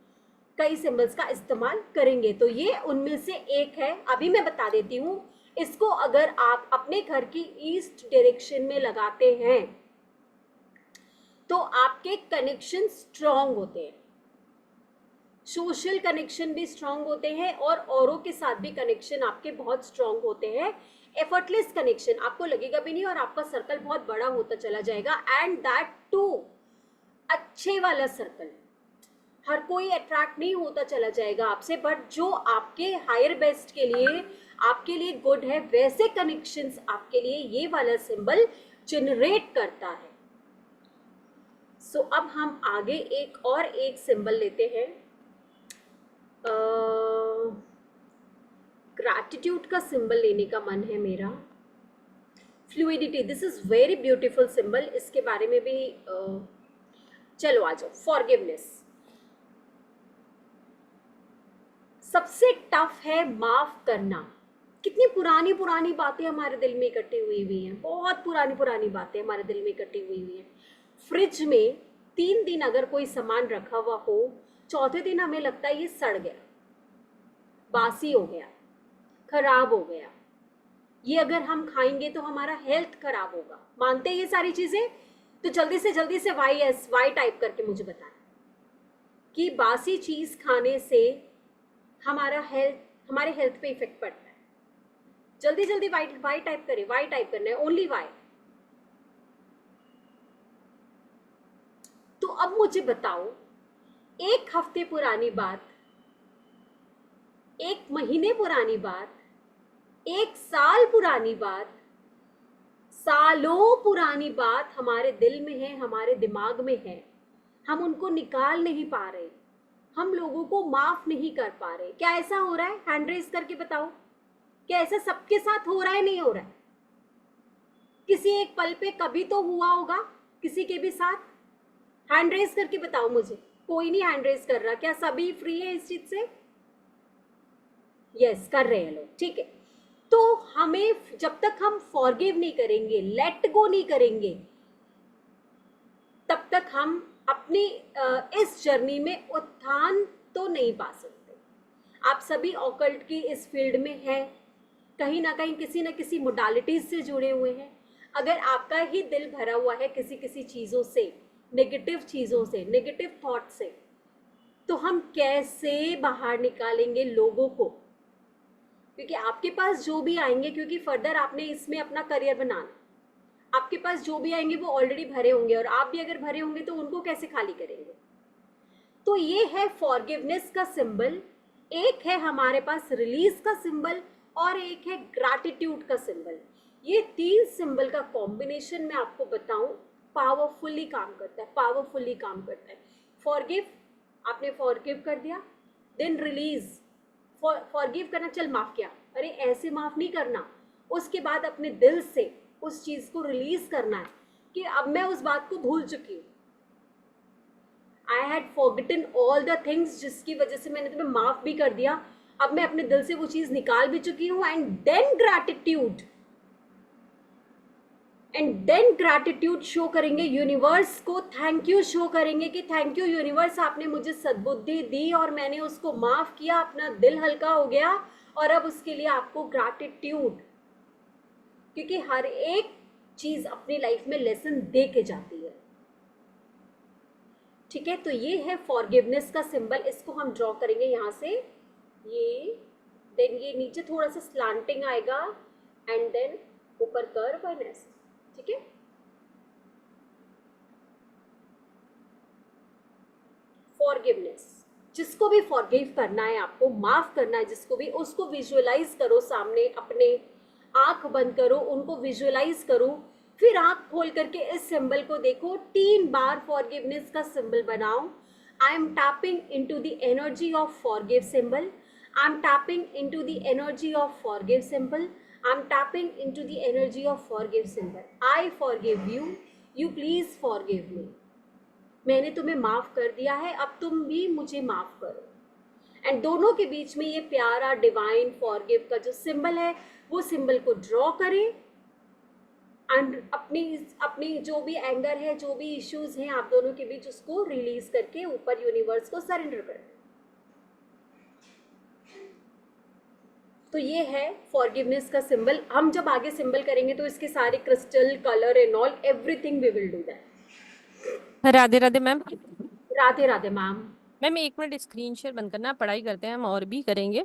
कई सिंबल्स का इस्तेमाल करेंगे। तो ये उनमें से एक है, अभी मैं बता देती हूँ। इसको अगर आप अपने घर की ईस्ट डायरेक्शन में लगाते हैं तो आपके कनेक्शन स्ट्रांग होते हैं, सोशल कनेक्शन भी स्ट्रांग होते हैं और औरों के साथ भी कनेक्शन आपके बहुत स्ट्रांग होते हैं। एफर्टलेस कनेक्शन, आपको लगेगा भी नहीं और आपका सर्कल बहुत बड़ा होता चला जाएगा। एंड दैट टू अच्छे वाला सर्कल। हर कोई अट्रैक्ट नहीं होता चला जाएगा आपसे, बट जो आपके हायर बेस्ट के लिए, आपके लिए गुड है, वैसे कनेक्शंस आपके लिए ये वाला सिंबल जनरेट करता है। सो अब हम आगे एक सिंबल लेते हैं। ग्रैटिट्यूड का सिंबल लेने का मन है मेरा। Fluidity, this is very beautiful symbol. इसके बारे में भी चलो आ जाओ। फॉरगिवनेस, सबसे टफ है माफ करना। कितनी पुरानी पुरानी बातें हमारे दिल में इकट्ठी हुई हैं, बहुत पुरानी पुरानी बातें हमारे दिल में इकट्ठी हुई हैं। फ्रिज में 3 दिन अगर कोई सामान रखा हुआ हो, चौथे दिन हमें लगता है ये सड़ गया, बासी हो गया, खराब हो गया, ये अगर हम खाएंगे तो हमारा हेल्थ खराब होगा। मानते हैं ये सारी चीजें? तो जल्दी से वाई टाइप करके मुझे बताएं कि बासी चीज खाने से हमारे हेल्थ पे इफेक्ट पड़ता है। जल्दी वाई टाइप करें, वाई टाइप करना है, ओनली वाई। तो अब मुझे बताओ, 1 हफ्ते पुरानी बात, 1 महीने पुरानी बात, 1 साल पुरानी बात, सालों पुरानी बात हमारे दिल में है, हमारे दिमाग में है, हम उनको निकाल नहीं पा रहे, हम लोगों को माफ नहीं कर पा रहे। क्या ऐसा हो रहा है? हैंड रेज करके बताओ, क्या ऐसा सबके साथ हो रहा है? नहीं हो रहा है? किसी एक पल पे कभी तो हुआ होगा किसी के भी साथ। हैंड रेज करके बताओ मुझे। कोई नहीं हैंड रेज कर रहा। क्या सभी फ्री है इस चीज से? यस, कर रहे हैं लोग, ठीक है। तो हमें जब तक हम फॉरगिव नहीं करेंगे, लेट गो नहीं करेंगे, तब तक हम अपनी इस जर्नी में उत्थान तो नहीं पा सकते। आप सभी ऑकल्ट की इस फील्ड में हैं, कहीं ना कहीं किसी न किसी मोडालिटीज से जुड़े हुए हैं। अगर आपका ही दिल भरा हुआ है किसी किसी चीज़ों से, नेगेटिव चीज़ों से, नेगेटिव थॉट से, तो हम कैसे बाहर निकालेंगे लोगों को? क्योंकि आपके पास जो भी आएंगे, क्योंकि फर्दर आपने इसमें अपना करियर बनाना, आपके पास जो भी आएंगे वो ऑलरेडी भरे होंगे, और आप भी अगर भरे होंगे तो उनको कैसे खाली करेंगे? तो ये है फॉरगिवनेस का सिंबल, एक है हमारे पास रिलीज का सिंबल, और एक है ग्रैटिट्यूड का सिंबल। ये 3 सिंबल का कॉम्बिनेशन मैं आपको बताऊं पावरफुली काम करता है, पावरफुली काम करता है। फॉरगिव, आपने फॉरगिव कर दिया, देन रिलीज। फॉरगिव करना, चल माफ किया, अरे ऐसे माफ नहीं करना, उसके बाद अपने दिल से उस चीज को रिलीज करना है कि अब मैं उस बात को भूल चुकी हूँ, I had forgotten all the things जिसकी वजह से मैंने तुम्हें माफ भी कर दिया, अब मैं अपने दिल से वो चीज निकाल भी चुकी हूँ। एंड देन ग्रैटिट्यूड शो करेंगे यूनिवर्स को, थैंक यू शो करेंगे कि थैंक यू यूनिवर्स, आपने मुझे सद्बुद्धि दी और मैंने उसको माफ किया, अपना दिल हल्का हो गया, और अब उसके लिए आपको ग्रैटिट्यूड, क्योंकि हर एक चीज अपनी लाइफ में लेसन दे के जाती है। ठीक है, तो ये है फॉरगिवनेस का सिंबल, इसको हम ड्रॉ करेंगे यहाँ से, ये, देन ये नीचे थोड़ा सा स्लांटिंग आएगा एंड देन ऊपर कर्व एंड ऐसे। ठीक है, फॉरगिवनेस, जिसको भी फॉरगिव करना है, आपको माफ करना है जिसको भी, उसको विजुअलाइज करो सामने अपने, आंख बंद करो, उनको विजुअलाइज करो, फिर आंख खोल करके इस सिंबल को देखो, 3 बार फॉरगिवनेस का सिंबल बनाओ। आई am tapping into the energy of forgive symbol, I am tapping into the energy of forgive symbol, I'm tapping into the energy of forgive symbol. I forgive you. You please forgive me. मैंने तुम्हें माफ कर दिया है, अब तुम भी मुझे माफ करो। एंड दोनों के बीच में ये प्यारा डिवाइन फॉरगिव का जो सिंबल है, वो सिंबल को ड्रॉ करें एंड अपनी जो भी एंगर है, जो भी इश्यूज हैं आप दोनों के बीच, उसको रिलीज करके ऊपर यूनिवर्स को सरेंडर कर दें। तो ये है फॉरगिवनेस का सिंबल। हम जब आगे सिंबल करेंगे तो इसके सारे crystal, colour and all everything we will do that. Radhe Radhe ma'am. Radhe Radhe ma'am. Ma'am 1 minute screen share बंद करना, पढ़ाई करते हैं हम और भी करेंगे,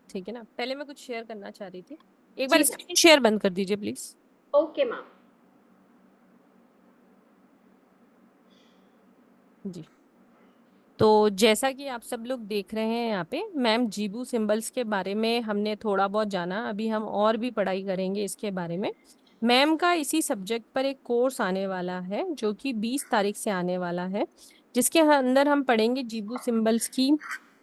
ठीक है ना। पहले मैं कुछ शेयर करना चाह रही थी, एक बार जी स्क्रीन शेयर बंद कर दीजिए प्लीज। Okay ma'am. जी, तो जैसा कि आप सब लोग देख रहे हैं यहाँ पे, मैम जीबू सिंबल्स के बारे में हमने थोड़ा बहुत जाना, अभी हम और भी पढ़ाई करेंगे इसके बारे में। मैम का इसी सब्जेक्ट पर एक कोर्स आने वाला है जो कि 20 तारीख से आने वाला है, जिसके अंदर हम पढ़ेंगे जीबू सिंबल्स की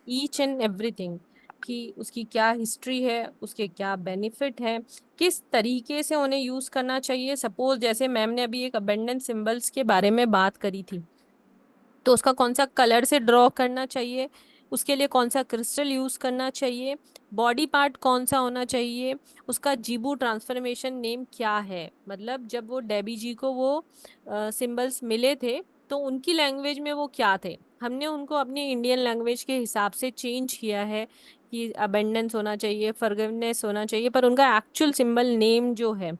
ईच एंड एवरीथिंग, कि उसकी क्या हिस्ट्री है, उसके क्या बेनिफिट है, किस तरीके से उन्हें यूज करना चाहिए। सपोज जैसे मैम ने अभी एक अबेंडेंस सिंबल्स के बारे में बात करी थी, तो उसका कौन सा कलर से ड्रॉ करना चाहिए, उसके लिए कौन सा क्रिस्टल यूज करना चाहिए, बॉडी पार्ट कौन सा होना चाहिए, उसका जीबू ट्रांसफॉर्मेशन नेम क्या है। मतलब जब वो डेबी जी को वो सिंबल्स मिले थे तो उनकी लैंग्वेज में वो क्या थे, हमने उनको अपनी इंडियन लैंग्वेज के हिसाब से चेंज किया है कि अबेंडेंस होना चाहिए, फॉरगिवनेस होना चाहिए, पर उनका एक्चुअल सिंबल नेम जो है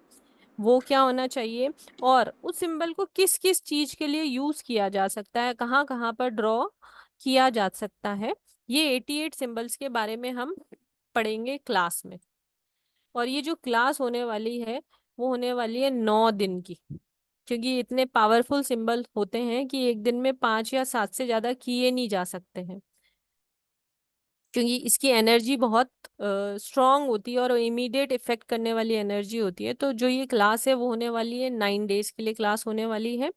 वो क्या होना चाहिए, और उस सिंबल को किस किस चीज के लिए यूज किया जा सकता है, कहाँ कहाँ पर ड्रॉ किया जा सकता है। ये 88 सिंबल्स के बारे में हम पढ़ेंगे क्लास में, और ये जो क्लास होने वाली है वो होने वाली है 9 दिन की, क्योंकि इतने पावरफुल सिंबल होते हैं कि एक दिन में 5 या 7 से ज्यादा किए नहीं जा सकते हैं, क्योंकि इसकी एनर्जी बहुत स्ट्रांग होती है और इमीडिएट इफेक्ट करने वाली एनर्जी होती है। तो जो ये क्लास है वो होने वाली है 9 डेज के लिए क्लास होने वाली है।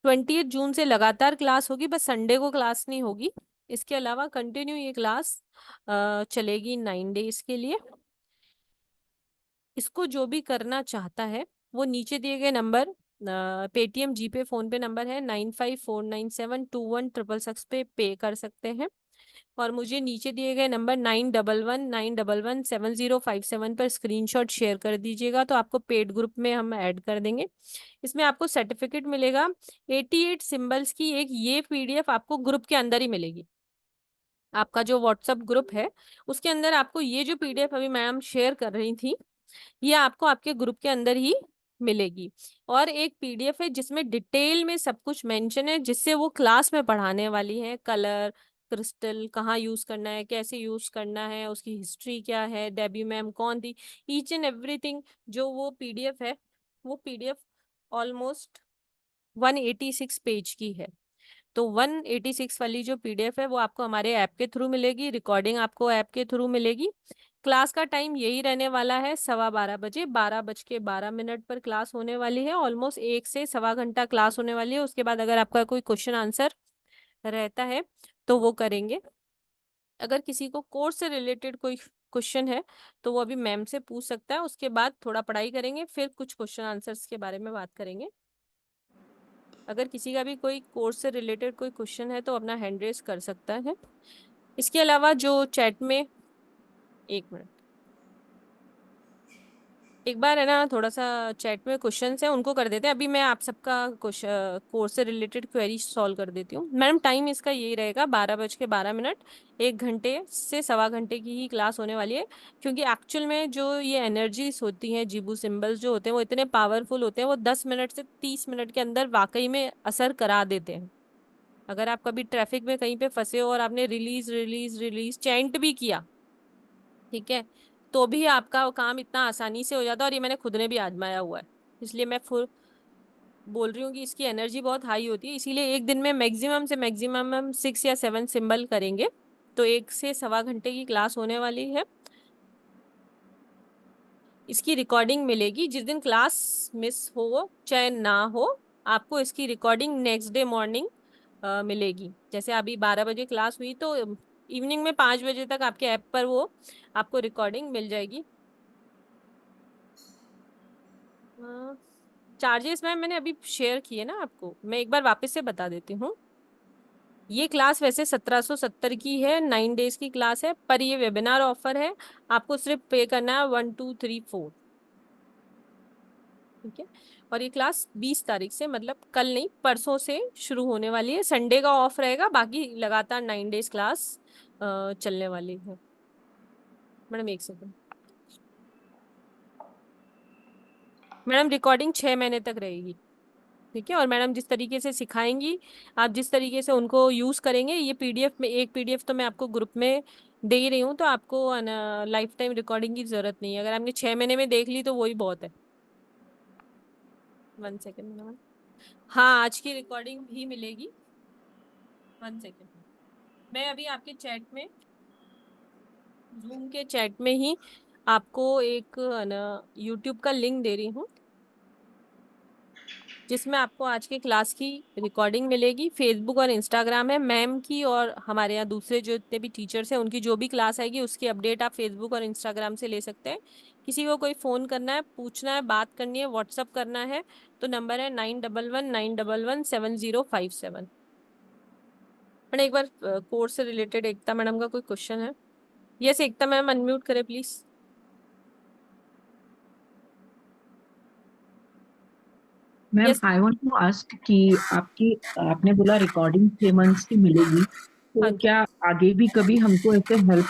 20 जून से लगातार क्लास होगी, बस संडे को क्लास नहीं होगी, इसके अलावा कंटिन्यू ये क्लास चलेगी 9 डेज के लिए। इसको जो भी करना चाहता है वो नीचे दिए गए नंबर, पेटीएम, जीपे, फोन पे नंबर है 9549721666 पे पे कर सकते हैं, और मुझे नीचे दिए गए नंबर 9111911707 पर स्क्रीनशॉट शेयर कर दीजिएगा, तो आपको पेड ग्रुप में हम ऐड कर देंगे। इसमें आपको सर्टिफिकेट मिलेगा, 88 सिंबल्स की एक ये पीडीएफ आपको ग्रुप के अंदर ही मिलेगी। आपका जो व्हाट्सएप ग्रुप है उसके अंदर आपको ये जो पीडीएफ अभी मैम शेयर कर रही थी, ये आपको आपके ग्रुप के अंदर ही मिलेगी। और एक पीडीएफ है जिसमें डिटेल में सब कुछ मेंशन है, जिससे वो क्लास में पढ़ाने वाली है, कलर, क्रिस्टल कहाँ यूज करना है, कैसे यूज करना है, उसकी हिस्ट्री क्या है, डेबी मैम कौन थी, ईच एंड एवरीथिंग। जो वो पीडीएफ है वो पीडीएफ ऑलमोस्ट 186 पेज की है। तो 186 वाली जो पीडीएफ है वो आपको हमारे ऐप के थ्रू मिलेगी, रिकॉर्डिंग आपको ऐप के थ्रू मिलेगी। क्लास का टाइम यही रहने वाला है 12:15 बजे, 12:12 पर क्लास होने वाली है। ऑलमोस्ट 1 से 1.25 घंटा क्लास होने वाली है। उसके बाद अगर आपका कोई क्वेश्चन आंसर रहता है तो वो करेंगे। अगर किसी को कोर्स से रिलेटेड कोई क्वेश्चन है तो वो अभी मैम से पूछ सकता है, उसके बाद थोड़ा पढ़ाई करेंगे, फिर कुछ क्वेश्चन आंसर्स के बारे में बात करेंगे। अगर किसी का भी कोई कोर्स से रिलेटेड कोई क्वेश्चन है तो अपना हैंड रेस कर सकता है। इसके अलावा जो चैट में, एक मिनट, एक बार है ना, थोड़ा सा चैट में क्वेश्चंस है उनको कर देते हैं। अभी मैं आप सबका कोर्स से रिलेटेड क्वेरी सॉल्व कर देती हूँ। मैडम टाइम इसका यही रहेगा, 12:12। 1 घंटे से सवा घंटे की ही क्लास होने वाली है, क्योंकि एक्चुअल में जो ये एनर्जीज होती हैं, जीबू सिंबल्स जो होते हैं वो इतने पावरफुल होते हैं, वो 10 मिनट से 30 मिनट के अंदर वाकई में असर करा देते हैं। अगर आप कभी ट्रैफिक में कहीं पे फंसे हो और आपने रिलीज रिलीज रिलीज चैंट भी किया, ठीक है, तो भी आपका वो काम इतना आसानी से हो जाता है। और ये मैंने खुद ने भी आजमाया हुआ है, इसलिए मैं फुल बोल रही हूँ कि इसकी एनर्जी बहुत हाई होती है। इसीलिए एक दिन में मैक्सिमम से मैक्सिमम हम 6 या 7 सिंबल करेंगे। तो 1 से सवा घंटे की क्लास होने वाली है। इसकी रिकॉर्डिंग मिलेगी जिस दिन क्लास मिस हो चाहे ना हो, आपको इसकी रिकॉर्डिंग नेक्स्ट डे मॉर्निंग मिलेगी। जैसे अभी 12 बजे क्लास हुई तो इवनिंग में 5 बजे तक आपके ऐप पर वो आपको रिकॉर्डिंग मिल जाएगी। चार्जेस मैम मैंने अभी शेयर किए ना आपको, मैं एक बार वापस से बता देती हूँ। ये क्लास वैसे 1770 की है, 9 डेज की क्लास है, पर ये वेबिनार ऑफर है, आपको सिर्फ पे करना है 1 2 3 4, ठीक है। और ये क्लास 20 तारीख से, मतलब कल नहीं परसों से शुरू होने वाली है। संडे का ऑफ रहेगा, बाकी लगातार 9 डेज क्लास चलने वाली है। मैडम 1 सेकंड, मैडम रिकॉर्डिंग 6 महीने तक रहेगी, ठीक है। और मैडम जिस तरीके से सिखाएंगी, आप जिस तरीके से उनको यूज करेंगे, ये पीडीएफ में, एक पीडीएफ तो मैं आपको ग्रुप में दे ही रही हूँ, तो आपको लाइफ टाइम रिकॉर्डिंग की जरूरत नहीं है। अगर आपने 6 महीने में देख ली तो वही बहुत है। 1 सेकेंड मैडम, हाँ आज की रिकॉर्डिंग भी मिलेगी। 1 सेकेंड, मैं अभी आपके चैट में, जूम के चैट में ही आपको एक यूट्यूब का लिंक दे रही हूँ, जिसमें आपको आज के क्लास की रिकॉर्डिंग मिलेगी। फेसबुक और इंस्टाग्राम है मैम की, और हमारे यहाँ दूसरे जो जितने भी टीचर्स हैं उनकी जो भी क्लास आएगी उसकी अपडेट आप फेसबुक और इंस्टाग्राम से ले सकते हैं। किसी को कोई फ़ोन करना है, पूछना है, बात करनी है, व्हाट्सअप करना है, तो नंबर है 9119117057। मैंने एक बार कोर्स से रिलेटेड एकता मैडम का कोई क्वेश्चन है? यस एकता मैम, अनम्यूट करें please. Ma'am yes. I want to ask कि आपकी आपने बोला रिकॉर्डिंग 6 मंथ्स की मिलेगी, हाँ तो जी, क्या आगे भी कभी हमको ऐसे हेल्प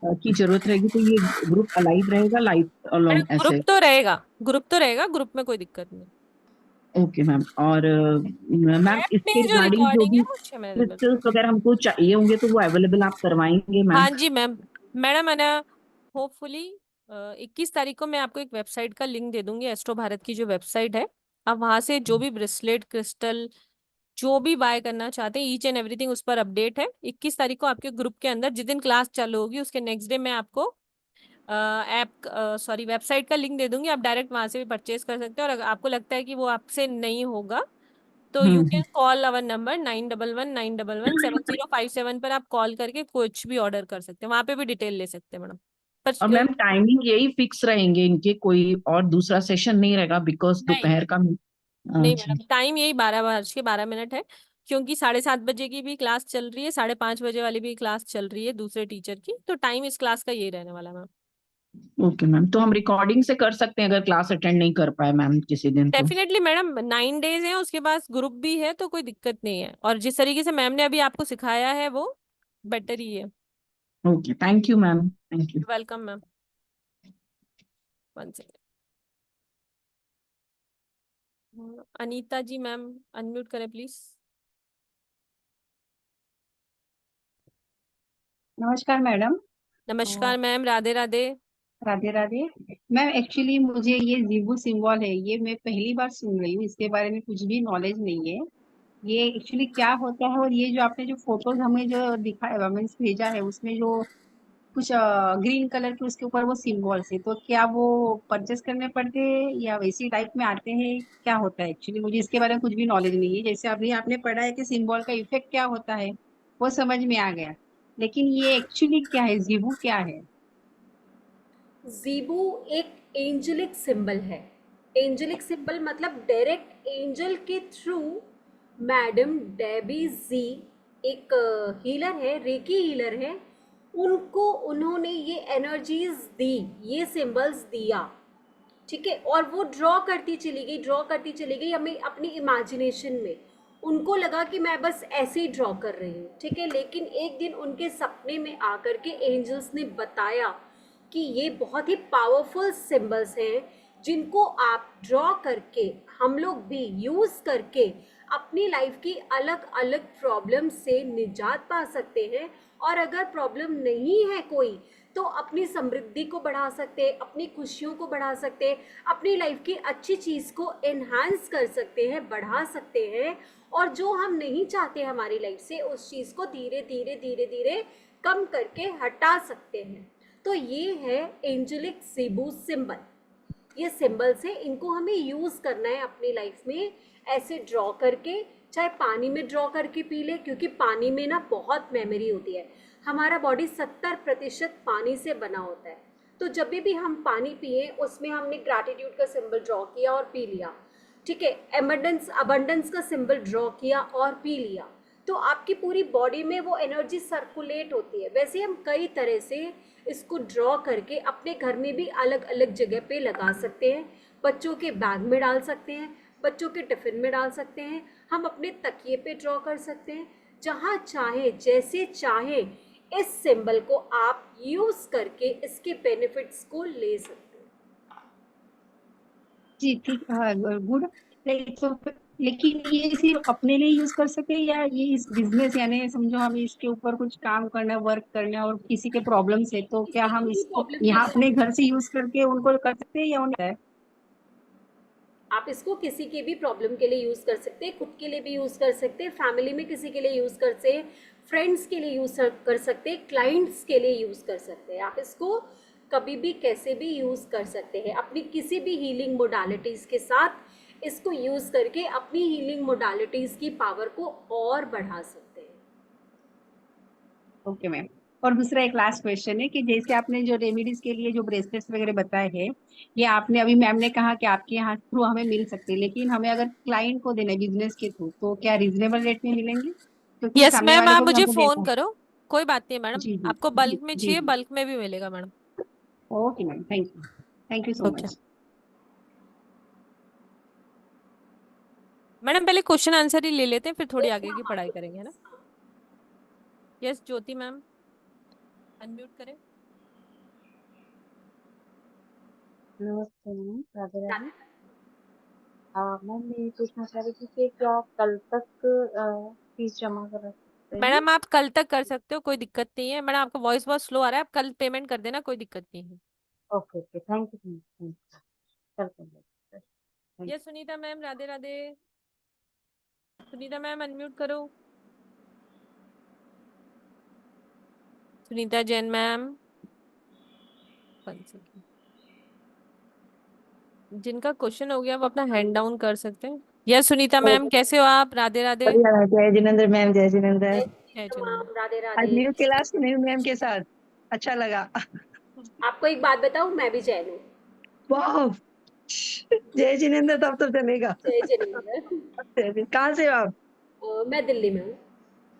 की जरूरत रहेगी तो ये ग्रुप अलाइव रहेगा लाइफ मैडम अलोंग ग्रुप ऐसे? तो रहेगा, ग्रुप तो रहेगा, ग्रुप में कोई दिक्कत नहीं। Okay ma'am. और मैम ऐप इसके में जो रिगार्डिंग जो रिकॉर्डिंग है भी वो 6 महीने तक। क्रिस्टल्स वगैरह हमको चाहिए होंगे तो वो अवेलेबल आप करवाएंगे मैम? हाँ जी मैम, मैडम है ना, होपफुली 21 तारीख को मैं आपको एक वेबसाइट का लिंक दे दूंगी, एस्ट्रो भारत की जो वेबसाइट है। आप वहां से जो भी ब्रेसलेट क्रिस्टल जो भी बाय करना चाहते हैं, ईच एंड एवरीथिंग उस पर अपडेट है। 21 तारीख को आपके ग्रुप के अंदर जिस दिन क्लास चालू होगी उसके नेक्स्ट डे मैं आपको ऐप सॉरी वेबसाइट का लिंक दे दूंगी। आप डायरेक्ट वहां से भी परचेज कर सकते हैं। और अगर आपको लगता है कि वो आपसे नहीं होगा तो you can hmm. Call our number 9119117057 पर। आप कॉल करके कुछ भी ऑर्डर कर सकते हैं, वहां पे भी डिटेल ले सकते हैं मैडम। पर और मैम टाइमिंग यही फिक्स रहेंगे इनके, कोई और दूसरा सेशन नहीं रहेगा बिकॉज नहीं, दोपहर का? नहीं अच्छा। मैडम, टाइम यही 12:12 है, क्योंकि 7:30 बजे की भी क्लास चल रही है, 5:30 बजे वाली भी क्लास चल रही है दूसरे टीचर की, तो टाइम इस क्लास का यही रहने वाला है मैम। ओके मैम, तो हम रिकॉर्डिंग से कर सकते हैं अगर क्लास अटेंड नहीं कर पाए मैम किसी दिन तो? डेफिनेटली मैडम, 9 डेज है, उसके पास ग्रुप भी है, तो कोई दिक्कत नहीं है। और जिस तरीके से मैम ने अभी आपको सिखाया है वो बेटर ही है। Okay, thank you ma'am, thank you. Welcome ma'am. 1 second, Anita ji ma'am, unmute करें प्लीज। नमस्कार मैडम। नमस्कार ma'am, Radhe Radhe. Radhe Radhe. Ma'am actually मुझे ये जीबू सिंबल है, ये मैं पहली बार सुन रही हूँ, इसके बारे में कुछ भी नॉलेज नहीं है। ये एक्चुअली क्या होता है? और ये जो आपने जो फोटोज हमें जो दिखाया, हमें भेजा है, उसमें जो कुछ ग्रीन कलर के उसके ऊपर वो सिंबल्स है, तो क्या वो परचेस करने पड़ते हैं या वैसी टाइप में आते हैं, क्या होता है? एक्चुअली मुझे इसके बारे में कुछ भी नॉलेज नहीं है। जैसे अभी आपने पढ़ा है कि सिंबल का इफेक्ट क्या होता है, वो समझ में आ गया, लेकिन ये एक्चुअली क्या है, जीवू क्या है? ज़ीबू एक एंजेलिक सिंबल है। एंजेलिक सिंबल मतलब डायरेक्ट एंजल के थ्रू मैडम डेबी जी, एक हीलर है, रेकी हीलर है, उनको उन्होंने ये एनर्जीज दी, ये सिंबल्स दिया, ठीक है। और वो ड्रॉ करती चली गई, ड्रॉ करती चली गई हमें अपनी इमेजिनेशन में। उनको लगा कि मैं बस ऐसे ही ड्रॉ कर रही हूँ, ठीक है। लेकिन एक दिन उनके सपने में आकर के एंजल्स ने बताया कि ये बहुत ही पावरफुल सिंबल्स हैं, जिनको आप ड्रॉ करके, हम लोग भी यूज़ करके अपनी लाइफ की अलग अलग प्रॉब्लम से निजात पा सकते हैं। और अगर प्रॉब्लम नहीं है कोई, तो अपनी समृद्धि को बढ़ा सकते हैं, अपनी खुशियों को बढ़ा सकते हैं, अपनी लाइफ की अच्छी चीज़ को एनहांस कर सकते हैं, बढ़ा सकते हैं। और जो हम नहीं चाहते हमारी लाइफ से, उस चीज़ को धीरे धीरे धीरे धीरे कम करके हटा सकते हैं। तो ये है एंजेलिक ज़ीबू सिंबल। ये सिंबल्स हैं, इनको हमें यूज़ करना है अपनी लाइफ में, ऐसे ड्रॉ करके, चाहे पानी में ड्रॉ करके पी ले, क्योंकि पानी में ना बहुत मेमोरी होती है। हमारा बॉडी 70% पानी से बना होता है। तो जब भी हम पानी पिए, उसमें हमने ग्रैटिट्यूड का सिंबल ड्रॉ किया और पी लिया, ठीक है। अबंडेंस का सिंबल ड्रॉ किया और पी लिया, तो आपकी पूरी बॉडी में वो एनर्जी सर्कुलेट होती है। वैसे हम कई तरह से इसको ड्रॉ करके अपने घर में भी अलग अलग जगह पे लगा सकते हैं। बच्चों के बैग में डाल सकते हैं, बच्चों के टिफ़िन में डाल सकते हैं, हम अपने तकिए पे ड्रॉ कर सकते हैं, जहाँ चाहें, जैसे चाहें। इस सिंबल को आप यूज़ करके इसके बेनिफिट्स को ले सकते हैं। जी ठीक, हाँ, गुड। लेकिन ये सिर्फ अपने लिए यूज कर सके, या ये इस बिजनेस, यानी समझो हमें इसके ऊपर कुछ काम करना, वर्क करना, और किसी के प्रॉब्लम्स है, तो क्या किसी हम भी इसको प्रॉब्लम के यहाँ लिए अपने घर से यूज करके उनको कर सकते हैं, या उन्हें? आप इसको किसी के भी प्रॉब्लम के लिए यूज़ कर सकते हैं, खुद के लिए भी यूज़ कर सकते हैं, फैमिली में किसी के लिए यूज़ कर सकते हैं, फ्रेंड्स के लिए यूज़ कर सकते हैं, क्लाइंट्स के लिए यूज़ कर सकते हैं। आप इसको कभी भी कैसे भी यूज़ कर सकते हैं, अपनी किसी भी हीलिंग मोडालिटीज़ के साथ इसको यूज़ करके अपनी हीलिंग मोडालिटीज़ की पावर को और बढ़ा सकते हैं। Okay ma'am. और दूसरा एक लास्ट क्वेश्चन है कि जैसे आपने जो रेमेडीज के लिए जो ब्रेसलेट्स वगैरह बताए हैं, ये आपने अभी मैम ने कहा कि आपके यहाँ थ्रू हमें मिल सकते हैं, लेकिन हमें अगर क्लाइंट को देना है बिजनेस के थ्रू, तो क्या रीजनेबल रेट में मिलेंगे? क्योंकि यस सामने मैम, वाले आप को भी मुझे हमको फोन देना करो, कोई बात नहीं है। मैडम। जी जी आपको जी बल्क में जी चाहिए, जी। बल्क में भी मिलेगा madam. Okay ma'am, thank you so okay much. Madam, पहले क्वेश्चन आंसर ही ले लेते हैं, फिर थोड़ी यस आगे की मैम, पढ़ाई आपके करेंगे, है ना। questions। यस ज्योति मैम, अनम्यूट करें। नमस्ते मैम, राधे राधे। हाँ, मैम मैं ये पूछना चाह रही थी कि क्या कल तक फीस जमा करा सकते हैं? मैडम आप कल तक कर सकते हो, कोई दिक्कत नहीं है। मैडम आपका वॉइस बहुत स्लो आ रहा है, आप कल पेमेंट कर देना, कोई दिक्कत नहीं है। Okay okay, thank you ma'am, कल कर लेते हैं। Thank yes Sunita ma'am, Radhe Radhe. Sunita ma'am unmute करो। Sunita Jain ma'am, 1 second. जिनका क्वेश्चन हो गया वो अपना हैंड डाउन कर सकते हैं। Yes Sunita you. मैम, कैसे हो आप? राधे राधे। बढ़िया है, जय जिनेंद्र मैम, जय जिनेंद्र। जय जय श्री जिनेंद्र। राम, राधे आज Radhe. New class Sunil ma'am के साथ अच्छा लगा। आपको एक बात बताऊं, मैं भी जैन हूँ। वाह, जय जिनेंद्र, तब तो चलेगा। जय जिनेंद्र। कहाँ से हो आप? मैं दिल्ली में हूँ।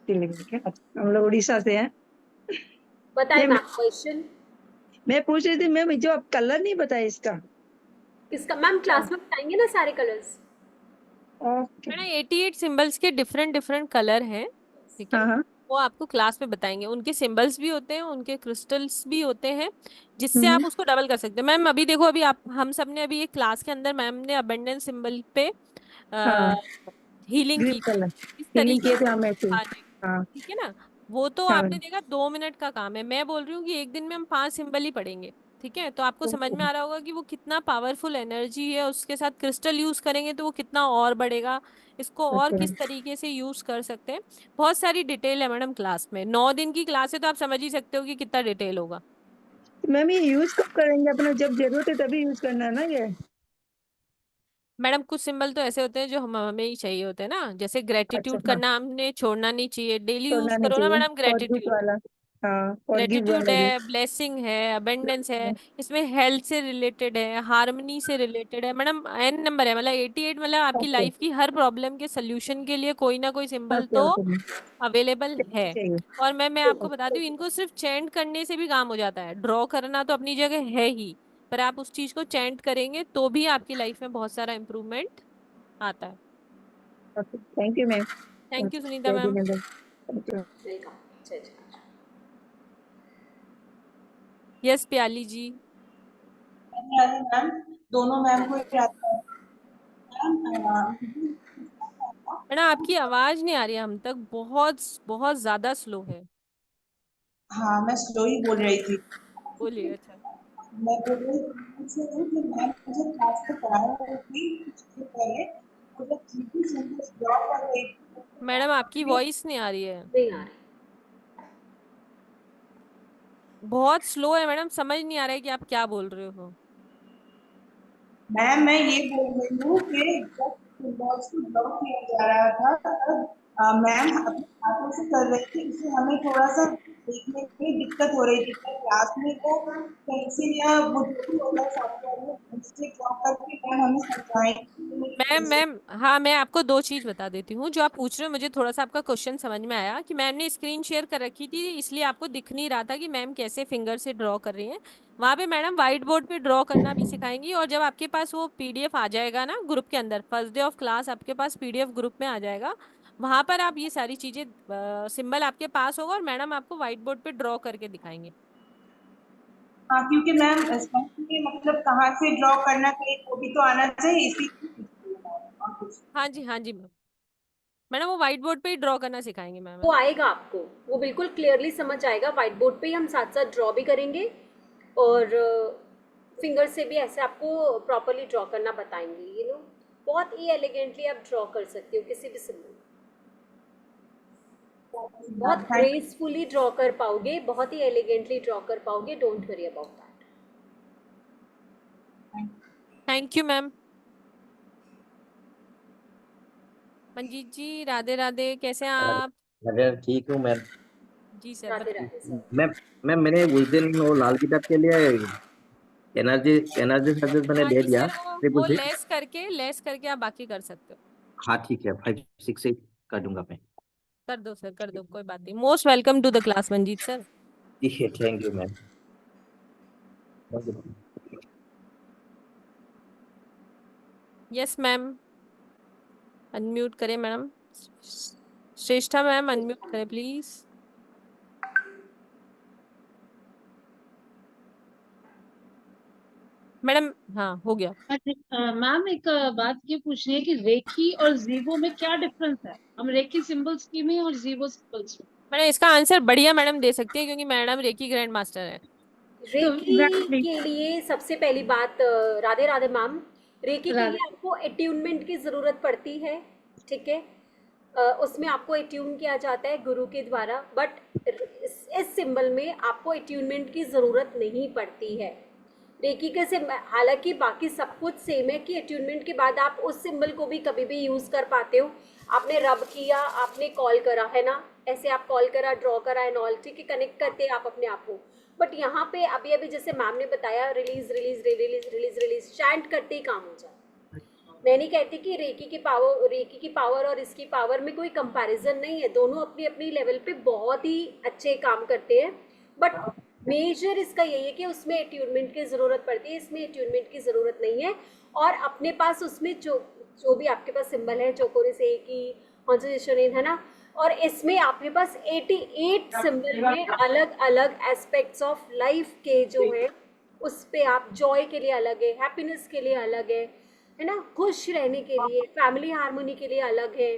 दिल्ली में क्या? हम लोग उड़ीसा से हैं। बताए ये मैम क्वेश्चन। मैं पूछ रही थी मैम, जो आप कलर नहीं बताए इसका। किसका मैम? क्लास में बताएंगे ना सारे कलर्स। ओके। मैडम 88 सिंबल्स के डिफरेंट डिफरेंट कलर हैं, ठीक है। हाँ हाँ। वो आपको क्लास में बताएंगे। उनके सिंबल्स भी होते हैं, उनके क्रिस्टल्स भी होते हैं, जिससे हम्म, आप उसको डबल कर सकते हैं। मैम अभी देखो, अभी आप हम सब ने अभी एक क्लास के अंदर मैम ने अबंडेंस सिंबल पे हाँ, हीलिंग ग्रिप की थी, कलर इस फीलिंग तरीके किए थे से। हम ऐसे ही। हाँ जी, हाँ ठीक है ना। वो तो हाँ। आपने देखा 2 मिनट का काम है। मैं बोल रही हूँ कि एक दिन में हम 5 सिंबल ही पढ़ेंगे, ठीक है, तो आपको समझ में आ रहा होगा कि वो कितना पावरफुल एनर्जी है, उसके साथ क्रिस्टल यूज करेंगे तो वो कितना और बढ़ेगा, इसको और किस तरीके से यूज कर सकते हैं। बहुत सारी डिटेल है मैडम क्लास में, 9 दिन की क्लास है तो आप समझ ही सकते हो कि कितना डिटेल होगा। मैम ये यूज कब करेंगे अपना, जब जरूरत है तभी यूज करना है ना ये? मैडम कुछ सिंबल तो ऐसे होते हैं जो हमें ही चाहिए होते हैं ना, जैसे अच्छा ग्रेटिट्यूड हाँ, करना हमने छोड़ना नहीं चाहिए, डेली यूज छोड़ना नहीं करो ना चाहिए, मैडम फॉरगिव ग्रेटिट्यूड। वाला। हाँ, फॉरगिव ग्रेटिट्यूड वाला भी। है, ब्लेसिंग है, अबेंडेंस है, इसमें हेल्थ से रिलेटेड है, हार्मनी से रिलेटेड है मैडम, एन नंबर है, मतलब 88, मतलब आपकी ओके लाइफ की हर प्रॉब्लम के सोल्यूशन के लिए कोई ना कोई सिंबल ओके तो ओके मैम, अवेलेबल है। चाहिए। और मैं आपको बता दूं, इनको सिर्फ चैंट करने से भी काम हो जाता है, ड्रॉ करना तो अपनी जगह है ही, पर आप उस चीज को चैंट करेंगे तो भी आपकी लाइफ में बहुत सारा इम्प्रूवमेंट आता है। Okay, thank you ma'am. Thank you Sunita जय ma'am. Jinendra, thank you. Welcome. जय जय। यस प्याली जी। मैम, दोनों मैम को ही आता है। मैम, मैडम आपकी आवाज नहीं आ रही है हम तक, बहुत बहुत ज्यादा स्लो है। हाँ मैं स्लो ही बोल रही थी। बोलिए। अच्छा मैं बोल रही थी कि मैम मुझे क्लास में पढ़ा रही थी कुछ दिन पहले, मुझे जीपी सिंबल्स ड्रॉ कर रही मैडम आपकी थी। वॉइस नहीं आ रही है, नहीं आ रही। बहुत स्लो है मैडम, समझ नहीं आ रहा है कि आप क्या बोल रहे हो। मैम मैं ये बोल रही हूँ कि जब सिंबल्स को ड्रॉ किया जा रहा था तब मैम अपने हाथों से कर रही थी, इससे हमें थोड़ा सा देखने में दिक्कत हो रही थी। क्या क्लास में वो पेंसिल या वो जो भी होता है सॉफ्टवेयर में उससे ड्रॉ करके मैम हमें समझाएंगे कि मेरी मैम पेंसिल। मैम हाँ, मैं आपको दो चीज बता देती हूँ, जो आप पूछ रहे हो मुझे थोड़ा सा आपका क्वेश्चन समझ में आया कि मैम ने स्क्रीन शेयर कर रखी थी, इसलिए आपको दिख नहीं रहा था कि मैम कैसे फिंगर से ड्रॉ कर रही हैं। वहां पे मैडम व्हाइट बोर्ड पे ड्रॉ करना भी सिखाएंगी, और जब आपके पास वो पीडीएफ आ जाएगा ना ग्रुप के अंदर, फर्स्ट डे ऑफ क्लास आपके पास पीडीएफ ग्रुप में आ जाएगा, वहां पर आप ये सारी चीजें, सिंबल आपके पास होगा और मैडम आपको व्हाइट बोर्ड पे ड्रॉ करके दिखाएंगे। हाँ क्योंकि मैम इसमें मतलब कहाँ से ड्रॉ करना चाहिए वो भी तो आना चाहिए, इसी और कुछ। हाँ जी हाँ जी मैम, मैडम वो व्हाइट बोर्ड पे ही ड्रॉ करना सिखाएंगे मैम। वो आएगा आपको, वो बिल्कुल क्लियरली समझ आएगा। व्हाइट बोर्ड पे ही हम साथ साथ ड्रॉ भी करेंगे और फिंगर से भी ऐसे आपको प्रॉपरली ड्रॉ करना बताएंगे। बहुत ही एलिगेंटली आप ड्रॉ कर सकते हो किसी भी सिंबल, बहुत थैंक ग्रेसफुली ड्रॉ कर पाओगे, बहुत ही एलिगेंटली ड्रॉ कर पाओगे। Don't worry about that. Thank you ma'am. Manjeet ji Radhe Radhe, कैसे हैं आप? अरे ठीक हूँ मैं। जी सर राधे बताइए। राधे सर। मैं मैंने उस दिन वो लाल किताब के लिए एनर्जी एनर्जी सर्विस मैंने हाँ दे जी दिया सर, वो 666। लेस करके आप बाकी कर सकते हो। हाँ ठीक है, 568 कर दूंगा मैं। कर दो सर, कर दो, कोई बात नहीं। Most welcome to the class Manjeet sir. ठीक है, thank you ma'am. Yes ma'am, unmute करें मैडम। श्रेष्ठा मैम अनम्यूट करें प्लीज। मैडम हाँ हो गया। मैम एक बात ये पूछनी है कि रेकी और जीवो में क्या डिफरेंस है? हम रेकी सिंबल्स की में और जीवो सिंबल्स में। मैडम इसका आंसर बढ़िया मैडम दे सकती है, क्योंकि मैडम रेकी ग्रैंड मास्टर है। तो रेकी एग्जैक्टली के लिए सबसे पहली बात, राधे राधे मैम, रेकी के लिए राधे। आपको अट्यूनमेंट की ज़रूरत पड़ती है। ठीक है, उसमें आपको अट्यून किया जाता है गुरु के द्वारा, बट इस सिंबल में आपको अट्यूनमेंट की ज़रूरत नहीं पड़ती है। रेकी के से हालांकि बाकी सब कुछ सेम है कि अट्यूनमेंट के बाद आप उस सिंबल को भी कभी भी यूज़ कर पाते हो। आपने रब किया, आपने कॉल करा है ना, ऐसे आप कॉल करा, ड्रॉ करा एंड ऑल, ठीक है, कनेक्ट करते हैं आप अपने आप को। बट यहाँ पे अभी अभी जैसे मैम ने बताया, release release release release release chant करते ही काम हो जाए। मैं नहीं कहती कि रेकी की पावर और इसकी पावर में कोई कंपैरिजन नहीं है, दोनों अपनी अपनी लेवल पे बहुत ही अच्छे काम करते हैं। बट मेजर इसका यही है कि उसमें अट्यूनमेंट की ज़रूरत पड़ती है, इसमें अट्यूनमेंट की ज़रूरत नहीं है। और अपने पास उसमें जो भी आपके पास सिंबल है, चौकोरे से की कॉन्सेंट्रेशन है ना, और इसमें आपके पास 88 सिंबल हैं अलग अलग एस्पेक्ट्स ऑफ लाइफ के जो है, उस पे आप जॉय के लिए अलग है, हैप्पीनेस के लिए अलग है ना, खुश रहने के लिए, फैमिली हार्मोनी के लिए अलग है,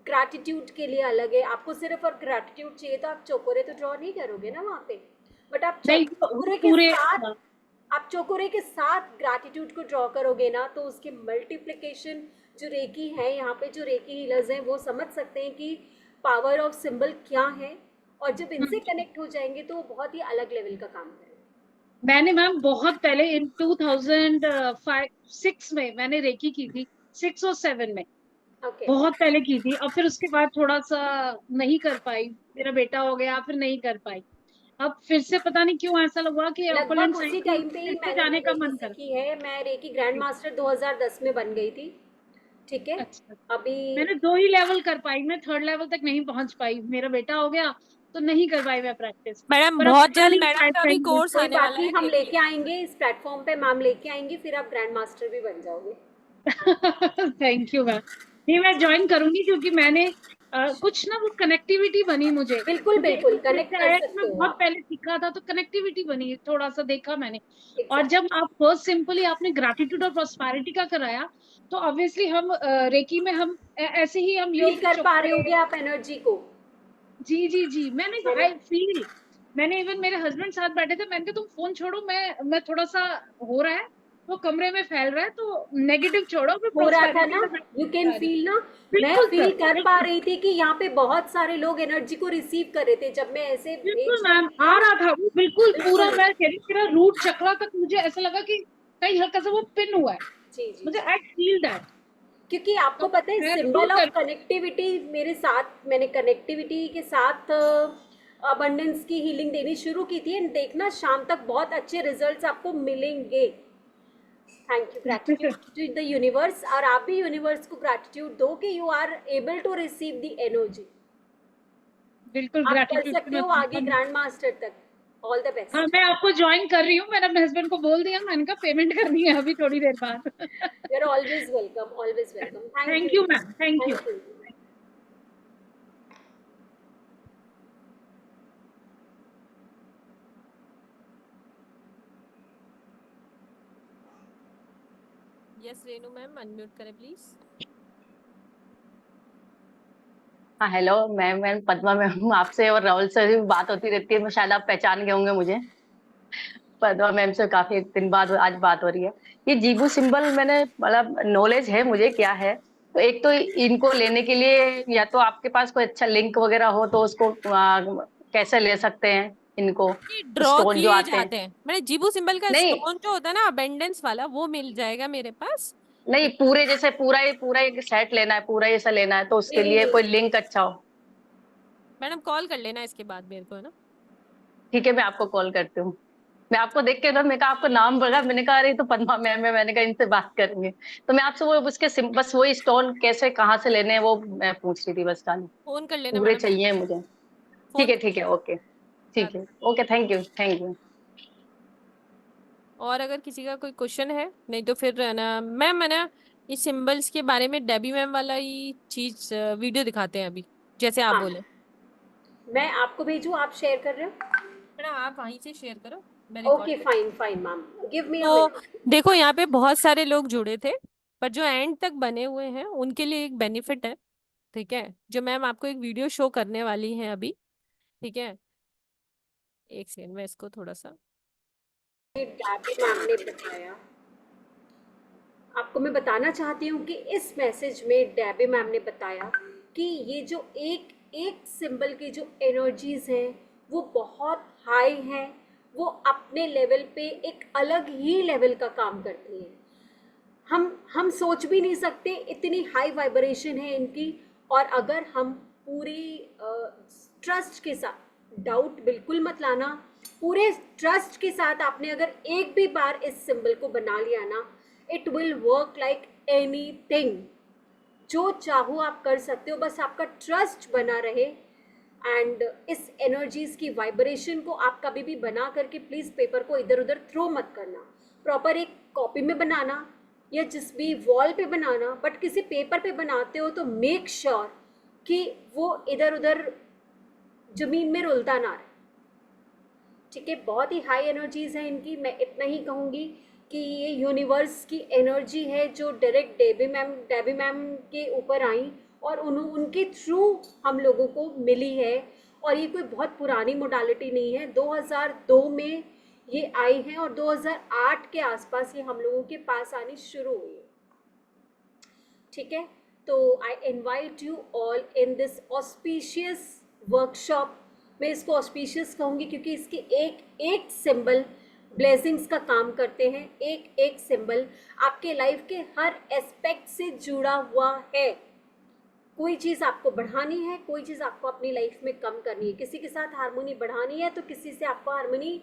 ग्रैटिट्यूड के लिए अलग है। आपको सिर्फ और ग्रैटिट्यूड चाहिए तो आप चौकोरे तो ड्रॉ नहीं करोगे ना वहाँ पे, बट आप नहीं चौकोरे के पूरे साथ आप चोकोरे के साथ ग्रैटिट्यूड को ड्रॉ करोगे ना, तो उसकी मल्टीप्लिकेशन जो रेकी है, यहाँ पे जो रेकी हीलर्स हैं वो समझ सकते हैं कि पावर ऑफ सिंबल क्या है, और जब इनसे कनेक्ट हो जाएंगे तो वो बहुत ही अलग लेवल का काम करेंगे। मैंने मैम बहुत पहले इन 2005-6 में मैंने रेकी की थी, 6 और 7 में ओके बहुत पहले की थी। और फिर उसके बाद थोड़ा सा नहीं कर पाई, मेरा बेटा हो गया, फिर नहीं कर पाई। अब फिर से पता नहीं क्यों ऐसा लगा कि लगभग अपोलेंट उसी साइड टाइम पे ही फिर से मैंने जाने भी का रेकी मन कर। सीखी है। मैं रेकी ग्रैंड मास्टर 2010 में बन गई थी, ठीक है। अच्छा, अभी मैंने 2 ही लेवल कर पाई, मैं 3rd लेवल तक नहीं पहुंच पाई, मेरा बेटा हो गया तो नहीं कर पाई मैं प्रैक्टिस। मैडम पर अब बहुत पता जल्द नहीं मैडम शायद का भी कहीं कोर्स कोई आने बात वाला नहीं, है हम रेकी। लेके आएंगे इस प्लेटफॉर्म पे, मैम लेके आएंगी, फिर आप ग्रैंड मास्टर भी बन जाओगे। Thank you ma'am. नहीं, मैं ज्वाइन करूंगी क्योंकि मैंने कुछ ना वो कनेक्टिविटी बनी मुझे, बिल्कुल क्योंकि बिल्कुल एक कनेक्ट से कर आया कि सकते मैं हो बहुत आप। पहले सीखा था तो कनेक्टिविटी बनी, थोड़ा सा देखा मैंने। और एग्जैक्ट जब आप फर्स्ट सिंपली आपने ग्रैटिट्यूड और प्रॉस्पेरिटी का कराया, तो ऑब्वियसली हम रेकी में हम ऐसे ही हम फील योग कर पा रहे चक्र। होगे आप एनर्जी को, जी जी जी, मैंने है ना। आई फील, मैंने इवन मेरे हस्बैंड साथ बैठे थे, मैंने कहा तुम फोन छोड़ो, मैं थोड़ा सा हो रहा है तो कमरे में फैल रहा है, तो नेगेटिव छोड़ो, मैं हो रहा था प्रॉस्पेरिटी ना, पे यू बैठ कैन जा रही। फील ना। मैं बिल्कुल फील सर, कर पा बिल्कुल रही थी कि यहाँ पे बहुत सारे लोग एनर्जी को रिसीव कर रहे थे जब मैं ऐसे बिल्कुल भेज रही मैम, थी आ ना। रहा था वो बिल्कुल पूरा, बिल्कुल मैं कह रही मेरा रूट चक्रा तक मुझे ऐसा लगा कि कहीं हल्का सा वो पिन हुआ है, जी जी मुझे जी। I feel that. क्योंकि तो आपको पता है मैं जरूर सिंबल ऑफ कर। कनेक्टिविटी मेरे साथ, मैंने कनेक्टिविटी के साथ अबंडेंस की हीलिंग देनी शुरू की थी, एंड देखना शाम तक बहुत अच्छे रिजल्ट्स आपको मिलेंगे। Thank you, gratitude to the universe, और आप भी यूनिवर्स को ग्रैटिट्यूड दो कि you are able to receive the energy. बिल्कुल आप कर ग्रेटिट्यूड सकते मैं हो आगे confirm- ग्रैंड मास्टर तक। ऑल द हाँ, बेस्ट। मैं आपको ज्वाइन कर रही हूँ, मैंने अपने हस्बैंड को बोल दिया, मैंने कहा पेमेंट करनी है अभी थोड़ी देर बाद। You are always welcome, always welcome. Thank thank you, you ma'am, thank you. Thank you. Yes Renu ma'am, unmute करें प्लीज। हाँ हेलो मैं पद्मा मैम हूँ। आपसे और राहुल से भी बात होती रहती है, शायद आप पहचान गए होंगे मुझे। पद्मा मैम से काफी दिन बाद आज बात हो रही है। ये जीबू सिंबल मैंने मतलब नॉलेज है मुझे क्या है। तो एक तो इनको लेने के लिए या तो आपके पास कोई अच्छा लिंक वगैरह हो तो उसको कैसे ले सकते हैं इनको, ये ड्रॉ स्टोन जो किए आते हैं। जाते हैं, मैंने जीबू सिंबल का नहीं स्टोन जो होता है ना अबेंडेंस वाला, वो मिल जाएगा मेरे पास। नहीं, पूरे जैसे पूरा एक सेट लेना है, पूरा ऐसा लेना है तो नहीं उसके नहीं लिए नहीं, कोई लिंक अच्छा हो। मैडम कॉल कर लेना इसके बाद मेरे को, है ना। ठीक है, मैं आपको कॉल करती हूँ। मैं आपको देख के ना, मैं कहा आपको नाम बोला, मैंने कहा अरे ये तो पद्मा मैम है, मैंने कहा इनसे बात करेंगे। तो मैं आपसे वो उसके बस वही स्टोन कैसे कहाँ से लेने हैं वो मैं पूछ रही थी बस खाली। फोन कर लेना पूरे मैडम, चाहिए मुझे। फोन कर ठीक है लेना। ओके। ठीक हाँ, है okay, thank you thank you. और अगर किसी का कोई क्वेश्चन है, नहीं तो फिर है ना मैम, है ना, इस सिंबल्स के बारे में डेबी मैम वाला ही चीज वीडियो दिखाते हैं अभी, जैसे आप हाँ बोले। मैं आपको भेजूँ, आप शेयर कर रहे हो। मैडम आप वहीं से शेयर करो, मैं रिकॉर्ड ओके कर। Fine fine ma'am, give me a तो मिनट। देखो यहाँ पे बहुत सारे लोग जुड़े थे, पर जो एंड तक बने हुए हैं उनके लिए एक बेनिफिट है, ठीक है, जो मैम आपको एक वीडियो शो करने वाली है अभी, ठीक है। एक सेकंड में इसको थोड़ा सा। डैबी मैम ने बताया, आपको मैं बताना चाहती हूँ कि इस मैसेज में डैबी मैम ने बताया कि ये जो एक एक सिंबल की जो एनर्जीज हैं वो बहुत हाई हैं, वो अपने लेवल पे एक अलग ही लेवल का काम करती हैं। हम सोच भी नहीं सकते, इतनी हाई वाइब्रेशन है इनकी। और अगर हम पूरी ट्रस्ट के साथ, डाउट बिल्कुल मत लाना, पूरे ट्रस्ट के साथ आपने अगर एक भी बार इस सिंबल को बना लिया ना, it will work like anything. जो चाहो आप कर सकते हो, बस आपका ट्रस्ट बना रहे। एंड इस एनर्जीज की वाइब्रेशन को आप कभी भी बना करके प्लीज़ पेपर को इधर उधर थ्रो मत करना, प्रॉपर एक कॉपी में बनाना या जिस भी वॉल पे बनाना, बट किसी पेपर पे बनाते हो तो मेक श्योर कि वो इधर उधर जमीन में रुलता ना रहे, ठीक है। बहुत ही हाई एनर्जीज है इनकी। मैं इतना ही कहूँगी कि ये यूनिवर्स की एनर्जी है जो डायरेक्ट डेबी मैम के ऊपर आई और उनके थ्रू हम लोगों को मिली है। और ये कोई बहुत पुरानी मोडालिटी नहीं है, 2002 में ये आई हैं और 2008 के आसपास ये हम लोगों के पास आनी शुरू हुई है, ठीक है। तो I invite you all in this auspicious workshop. मैं इसको ऑस्पिशियस कहूँगी क्योंकि इसके एक एक सिंबल ब्लेसिंग्स का काम करते हैं, एक एक सिंबल आपके लाइफ के हर एस्पेक्ट से जुड़ा हुआ है। कोई चीज़ आपको बढ़ानी है, कोई चीज़ आपको अपनी लाइफ में कम करनी है, किसी के साथ हार्मोनी बढ़ानी है तो किसी से आपको हार्मोनी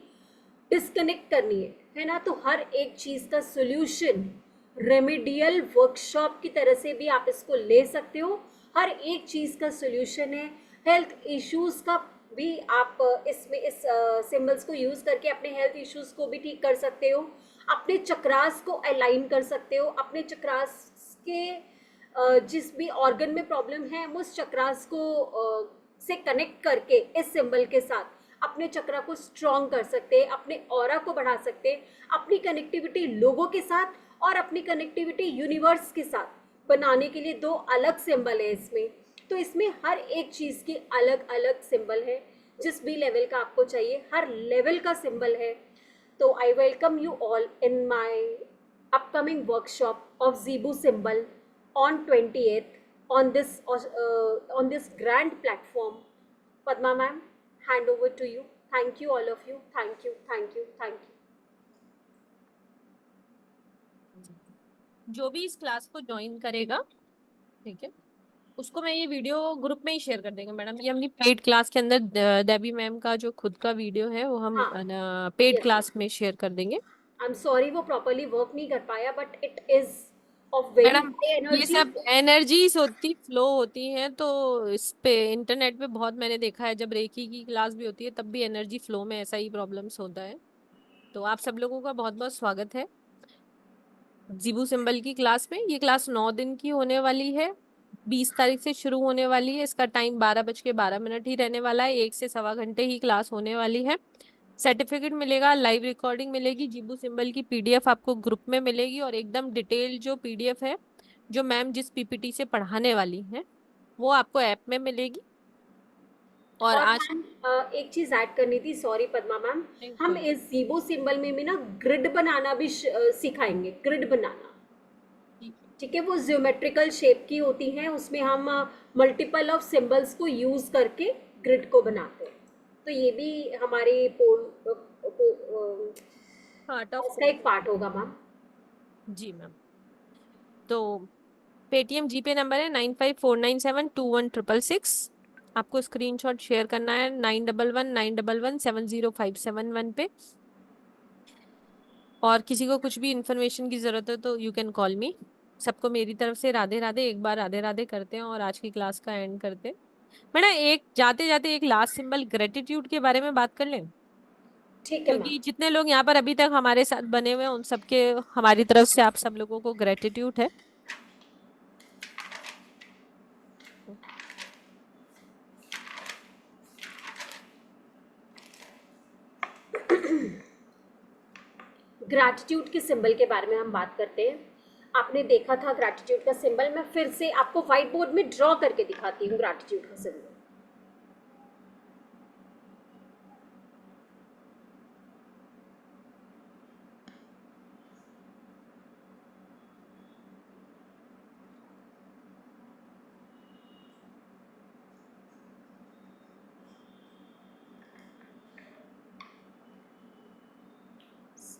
डिस्कनेक्ट करनी है ना। तो हर एक चीज़ का सोल्यूशन रेमेडियल वर्कशॉप की तरह से भी आप इसको ले सकते हो। हर एक चीज़ का सोल्यूशन है। हेल्थ इश्यूज़ का भी आप इसमें इस सिंबल्स को यूज़ करके अपने हेल्थ इश्यूज़ को भी ठीक कर सकते हो, अपने चक्रास को अलाइन कर सकते हो, अपने चक्रास के जिस भी ऑर्गन में प्रॉब्लम है उस चक्रास को से कनेक्ट करके इस सिंबल के साथ अपने चक्रा को स्ट्रॉन्ग कर सकते हैं, अपने ऑरा को बढ़ा सकते हैं, अपनी कनेक्टिविटी लोगों के साथ और अपनी कनेक्टिविटी यूनिवर्स के साथ बनाने के लिए दो अलग सिंबल है इसमें। तो इसमें हर एक चीज़ की अलग अलग सिंबल है, जिस भी लेवल का आपको चाहिए हर लेवल का सिंबल है। तो I welcome you all in my upcoming workshop of Zibu symbol on 28th on this grand platform. Padma ma'am, hand over to you. Thank you all of you. Thank you, thank you, thank you. जो भी इस क्लास को ज्वाइन करेगा, ठीक है, उसको मैं ये वीडियो ग्रुप में ही शेयर कर देंगे मैडम। ये अपनी पेड क्लास के अंदर देबी मैम का जो खुद का वीडियो है वो हम पेड क्लास में शेयर कर देंगे। आई एम सॉरी वो प्रॉपर्ली वर्क नहीं कर पाया, but it is of madam very ये एनर्जी। सब एनर्जीज होती फ्लो होती हैं, तो इस पे इंटरनेट पे बहुत मैंने देखा है, जब रेकी की क्लास भी होती है तब भी एनर्जी फ्लो में ऐसा ही प्रॉब्लम्स होता है। तो आप सब लोगों का बहुत बहुत स्वागत है ज़ीबू सिंबल की क्लास में। ये क्लास 9 दिन की होने वाली है, 20 तारीख से शुरू होने वाली है। इसका टाइम 12:12 ही रहने वाला है, 1 से सवा घंटे ही क्लास होने वाली है। सर्टिफिकेट मिलेगा, लाइव रिकॉर्डिंग मिलेगी, ज़ीबू सिंबल की पीडीएफ आपको ग्रुप में मिलेगी और एकदम डिटेल जो पीडीएफ है जो मैम जिस पीपीटी से पढ़ाने वाली हैं वो आपको ऐप में मिलेगी। और आज एक चीज ऐड करनी थी, सॉरी पद्मा मैम, हम इस ज़ीबू सिंबल में भी ना ग्रिड बनाना भी सिखाएंगे। ग्रिड बनाना, ठीक है, वो ज्योमेट्रिकल शेप की होती हैं, उसमें हम मल्टीपल ऑफ सिंबल्स को यूज करके ग्रिड को बनाते हैं। तो ये भी हमारे इसका एक पार्ट होगा मैम। जी मैम। तो पेटीएम जीपे नंबर है 9549721666। आपको स्क्रीनशॉट शेयर करना है 9119117057 पे। और किसी को कुछ भी इंफॉर्मेशन की जरूरत है तो यू कैन कॉल मी। सबको मेरी तरफ से राधे राधे। एक बार राधे राधे करते हैं और आज की क्लास का एंड करते हैं। मैडम एक जाते जाते एक लास्ट सिंबल ग्रेटिट्यूड के बारे में बात कर लें, ठीक है, क्योंकि जितने लोग यहाँ पर अभी तक हमारे साथ बने हुए हैं उन सबके हमारी तरफ से आप सब लोगों को ग्रेटिट्यूड है। ग्रैटिट्यूड के सिंबल के बारे में हम बात करते हैं। आपने देखा था ग्रैटिट्यूड का सिंबल, मैं फिर से आपको व्हाइट बोर्ड में ड्रॉ करके दिखाती हूँ ग्रैटिट्यूड का सिंबल।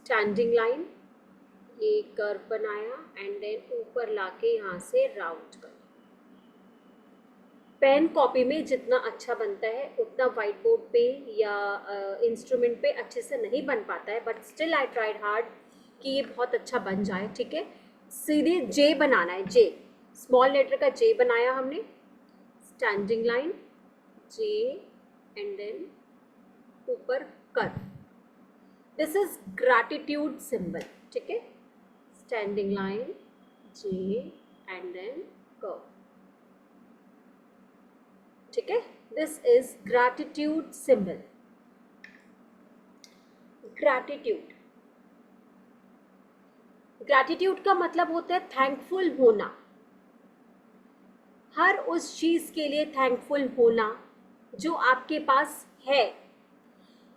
स्टैंडिंग लाइन, ये कर्व बनाया एंड देन ऊपर लाके यहाँ से राउंड कर। पेन कॉपी में जितना अच्छा बनता है उतना वाइट बोर्ड पे या इंस्ट्रूमेंट पे अच्छे से नहीं बन पाता है, but still I tried hard कि ये बहुत अच्छा बन जाए। ठीक है, सीधे जे बनाना है, जे स्मॉल लेटर का जे बनाया हमने, standing line J and then ऊपर curve. This is gratitude symbol. ठीक है, standing line J and then curve. ठीक है, this is gratitude symbol. Gratitude, gratitude का मतलब होता है थैंकफुल होना, हर उस चीज के लिए थैंकफुल होना जो आपके पास है।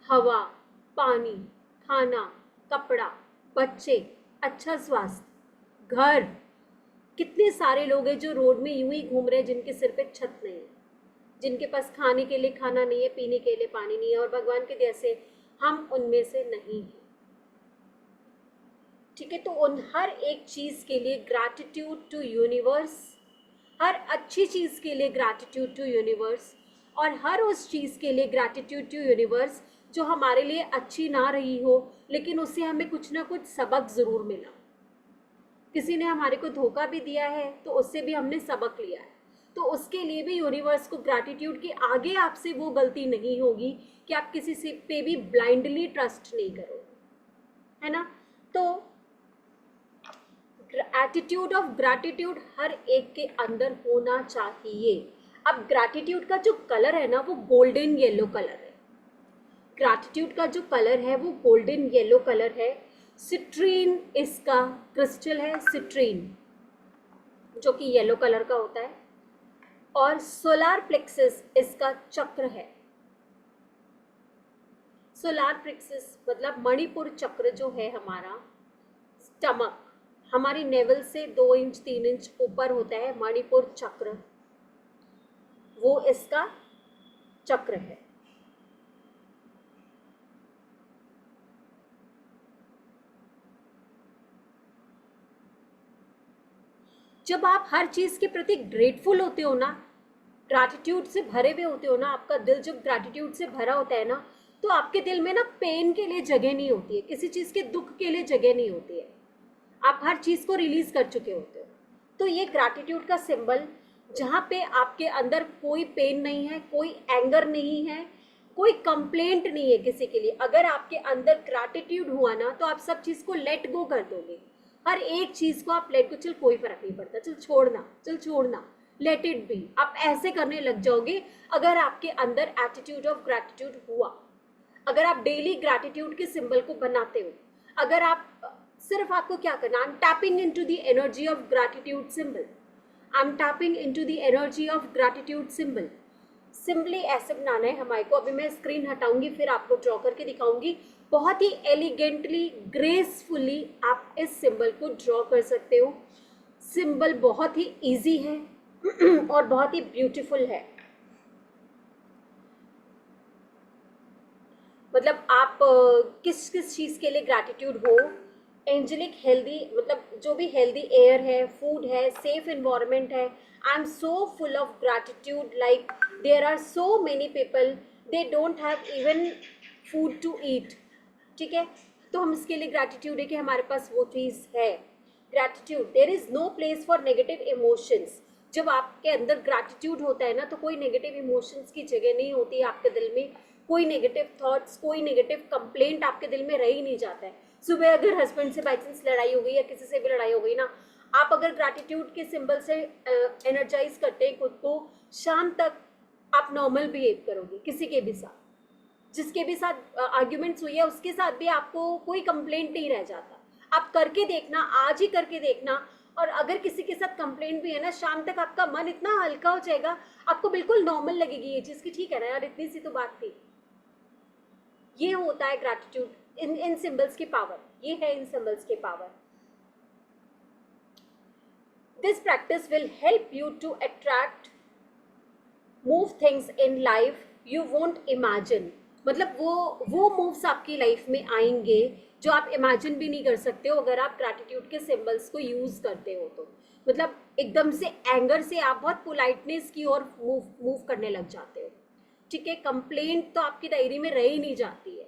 हवा, पानी, खाना, कपड़ा, बच्चे, अच्छा स्वास्थ्य, घर। कितने सारे लोग हैं जो रोड में यूं ही घूम रहे हैं जिनके सिर पे छत नहीं है, जिनके पास खाने के लिए खाना नहीं है, पीने के लिए पानी नहीं है, और भगवान के दया से हम उनमें से नहीं हैं। ठीक है, तो उन हर एक चीज़ के लिए ग्रैटिट्यूड टू यूनिवर्स, हर अच्छी चीज़ के लिए ग्रैटिट्यूड टू यूनिवर्स, और हर उस चीज़ के लिए ग्रैटिट्यूड टू यूनिवर्स जो हमारे लिए अच्छी ना रही हो लेकिन उससे हमें कुछ ना कुछ सबक ज़रूर मिला। किसी ने हमारे को धोखा भी दिया है तो उससे भी हमने सबक लिया है, तो उसके लिए भी यूनिवर्स को ग्रैटिट्यूड कि आगे आपसे वो गलती नहीं होगी कि आप किसी से पे भी ब्लाइंडली ट्रस्ट नहीं करो, है ना। तो एटीट्यूड ऑफ ग्रैटिट्यूड हर एक के अंदर होना चाहिए। अब ग्रैटिट्यूड का जो कलर है ना वो गोल्डन येलो कलर है। ग्रैटिट्यूड का जो कलर है वो गोल्डन येलो कलर है। सिट्रीन इसका क्रिस्टल है, सिट्रीन, जो कि येलो कलर का होता है, और सोलार प्लेक्सस इसका चक्र है। सोलार प्लेक्सस मतलब मणिपुर चक्र जो है हमारा, स्टमक, हमारी नेवल से 2 इंच 3 इंच ऊपर होता है मणिपुर चक्र, वो इसका चक्र है। जब आप हर चीज के प्रति ग्रेटफुल होते हो ना, ग्रैटिट्यूड से भरे हुए होते हो ना, आपका दिल जब ग्रैटिट्यूड से भरा होता है ना, तो आपके दिल में ना पेन के लिए जगह नहीं होती है, किसी चीज के दुख के लिए जगह नहीं होती है, आप हर चीज को रिलीज कर चुके होते हो। तो ये ग्रैटिट्यूड का सिंबल, जहाँ पे आपके अंदर कोई पेन नहीं है, कोई एंगर नहीं है, कोई कंप्लेंट नहीं है किसी के लिए, अगर आपके अंदर ग्रैटिट्यूड हुआ ना तो आप सब चीज को लेट गो कर दोगे, हर एक चीज को आप लेट गो, चल कोई फर्क नहीं पड़ता, चल छोड़ना, लेट इट बी, आप ऐसे करने लग जाओगे अगर आपके अंदर एटीट्यूड ऑफ ग्रैटिट्यूड हुआ। अगर आप डेली ग्रैटिट्यूड के सिंबल को बनाते हो, अगर आप सिर्फ, आपको क्या करना, आई am tapping into the energy of gratitude symbol, I am tapping into the energy of gratitude symbol. Simply ऐसे बनाना है हमारे को। अभी मैं स्क्रीन हटाऊंगी, फिर आपको ड्रॉ करके दिखाऊंगी। बहुत ही एलिगेंटली, ग्रेसफुली आप इस सिंबल को ड्रॉ कर सकते हो। सिंबल बहुत ही इजी है और बहुत ही ब्यूटीफुल है। मतलब आप किस किस चीज़ के लिए ग्रैटिट्यूड हो, एंजेलिक, हेल्दी, मतलब जो भी हेल्दी एयर है, फूड है, सेफ इन्वायरमेंट है। I am so full of gratitude, like there are so many people they don't have even food to eat. ठीक है, तो हम इसके लिए ग्रैटिट्यूड है कि हमारे पास वो चीज़ है। Gratitude, there is no place for negative emotions. जब आपके अंदर ग्रैटिट्यूड होता है ना तो कोई नेगेटिव इमोशंस की जगह नहीं होती है आपके दिल में, कोई नेगेटिव थॉट्स, कोई नेगेटिव कंप्लेंट आपके दिल में रह ही नहीं जाता है। सुबह अगर हस्बैंड से बाई चांस लड़ाई हो गई या किसी से भी लड़ाई हो गई ना, आप अगर ग्रैटिट्यूड के सिंबल से एनर्जाइज करते हैं खुद को, शाम तक आप नॉर्मल बिहेव करोगे किसी के भी साथ, जिसके भी साथ आर्ग्यूमेंट्स हुई है उसके साथ भी आपको कोई कंप्लेंट नहीं रह जाता। आप करके देखना, आज ही करके देखना, और अगर किसी के साथ कंप्लेंट भी है ना, शाम तक आपका मन इतना हल्का हो जाएगा, आपको बिल्कुल नॉर्मल लगेगी ये चीज़ कि ठीक है ना यार, इतनी सी तो बात थी। ये होता है ग्रैटिट्यूड, इन सिंबल्स की पावर, ये है इन सिंबल्स की power. This practice will help you to attract, move things in life you won't imagine. मतलब वो मूव्स आपकी लाइफ में आएंगे जो आप इमेजिन भी नहीं कर सकते हो अगर आप ग्रैटिट्यूड के सिंबल्स को यूज करते हो। तो मतलब एकदम से एंगर से आप बहुत पोलाइटनेस की ओर मूव करने लग जाते हो। ठीक है, कंप्लेंट तो आपकी डायरी में रह ही नहीं जाती है।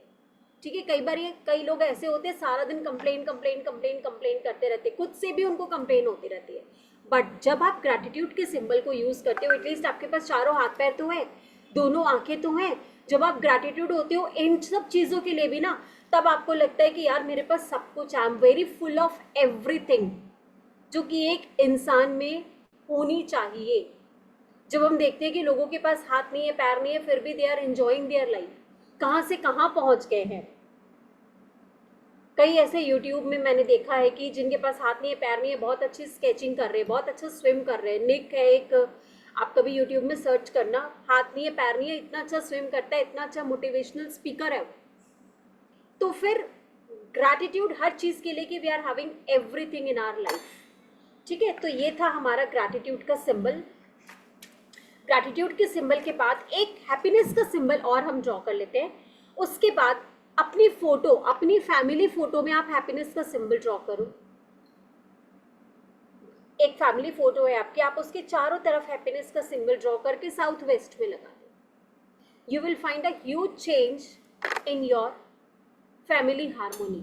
ठीक है, कई बार ये कई लोग ऐसे होते हैं सारा दिन कंप्लेन करते रहते, खुद से भी उनको कंप्लेन होती रहती है। बट जब आप ग्रैटिट्यूड के सिंबल को यूज करते हो, एटलीस्ट आपके पास चारों हाथ पैर तो है, दोनों आंखें तो हैं, जब आप ग्रैटिट्यूड होते हो इन सब चीज़ों के लिए भी ना, तब आपको लगता है कि यार मेरे पास सब कुछ, I am very full of everything, जो कि एक इंसान में होनी चाहिए। जब हम देखते हैं कि लोगों के पास हाथ नहीं है, पैर नहीं है, फिर भी they are enjoying their life, कहाँ से कहाँ पहुँच गए हैं। कई ऐसे यूट्यूब में मैंने देखा है कि जिनके पास हाथ नहीं है, पैर नहीं है, बहुत अच्छी स्केचिंग कर रहे हैं, बहुत अच्छा स्विम कर रहे हैं। निक है एक, आप कभी यूट्यूब में सर्च करना, हाथ नहीं है, पैर नहीं है, इतना अच्छा स्विम करता है, इतना अच्छा मोटिवेशनल स्पीकर है वो। तो फिर ग्रैटिट्यूड हर चीज के लिए कि we are having everything in our life. ठीक है, तो ये था हमारा ग्रैटिट्यूड का सिंबल। ग्रैटिट्यूड के सिंबल के बाद एक हैप्पीनेस का सिंबल और हम ड्रॉ कर लेते हैं। उसके बाद अपनी फोटो, अपनी फैमिली फोटो में आप हैप्पीनेस का सिंबल ड्रॉ करो। एक फैमिली फोटो है आपकी, आप उसके चारों तरफ हैप्पीनेस का सिंबल ड्रॉ करके साउथ वेस्ट में लगा दें। You will find a huge change in your family harmony.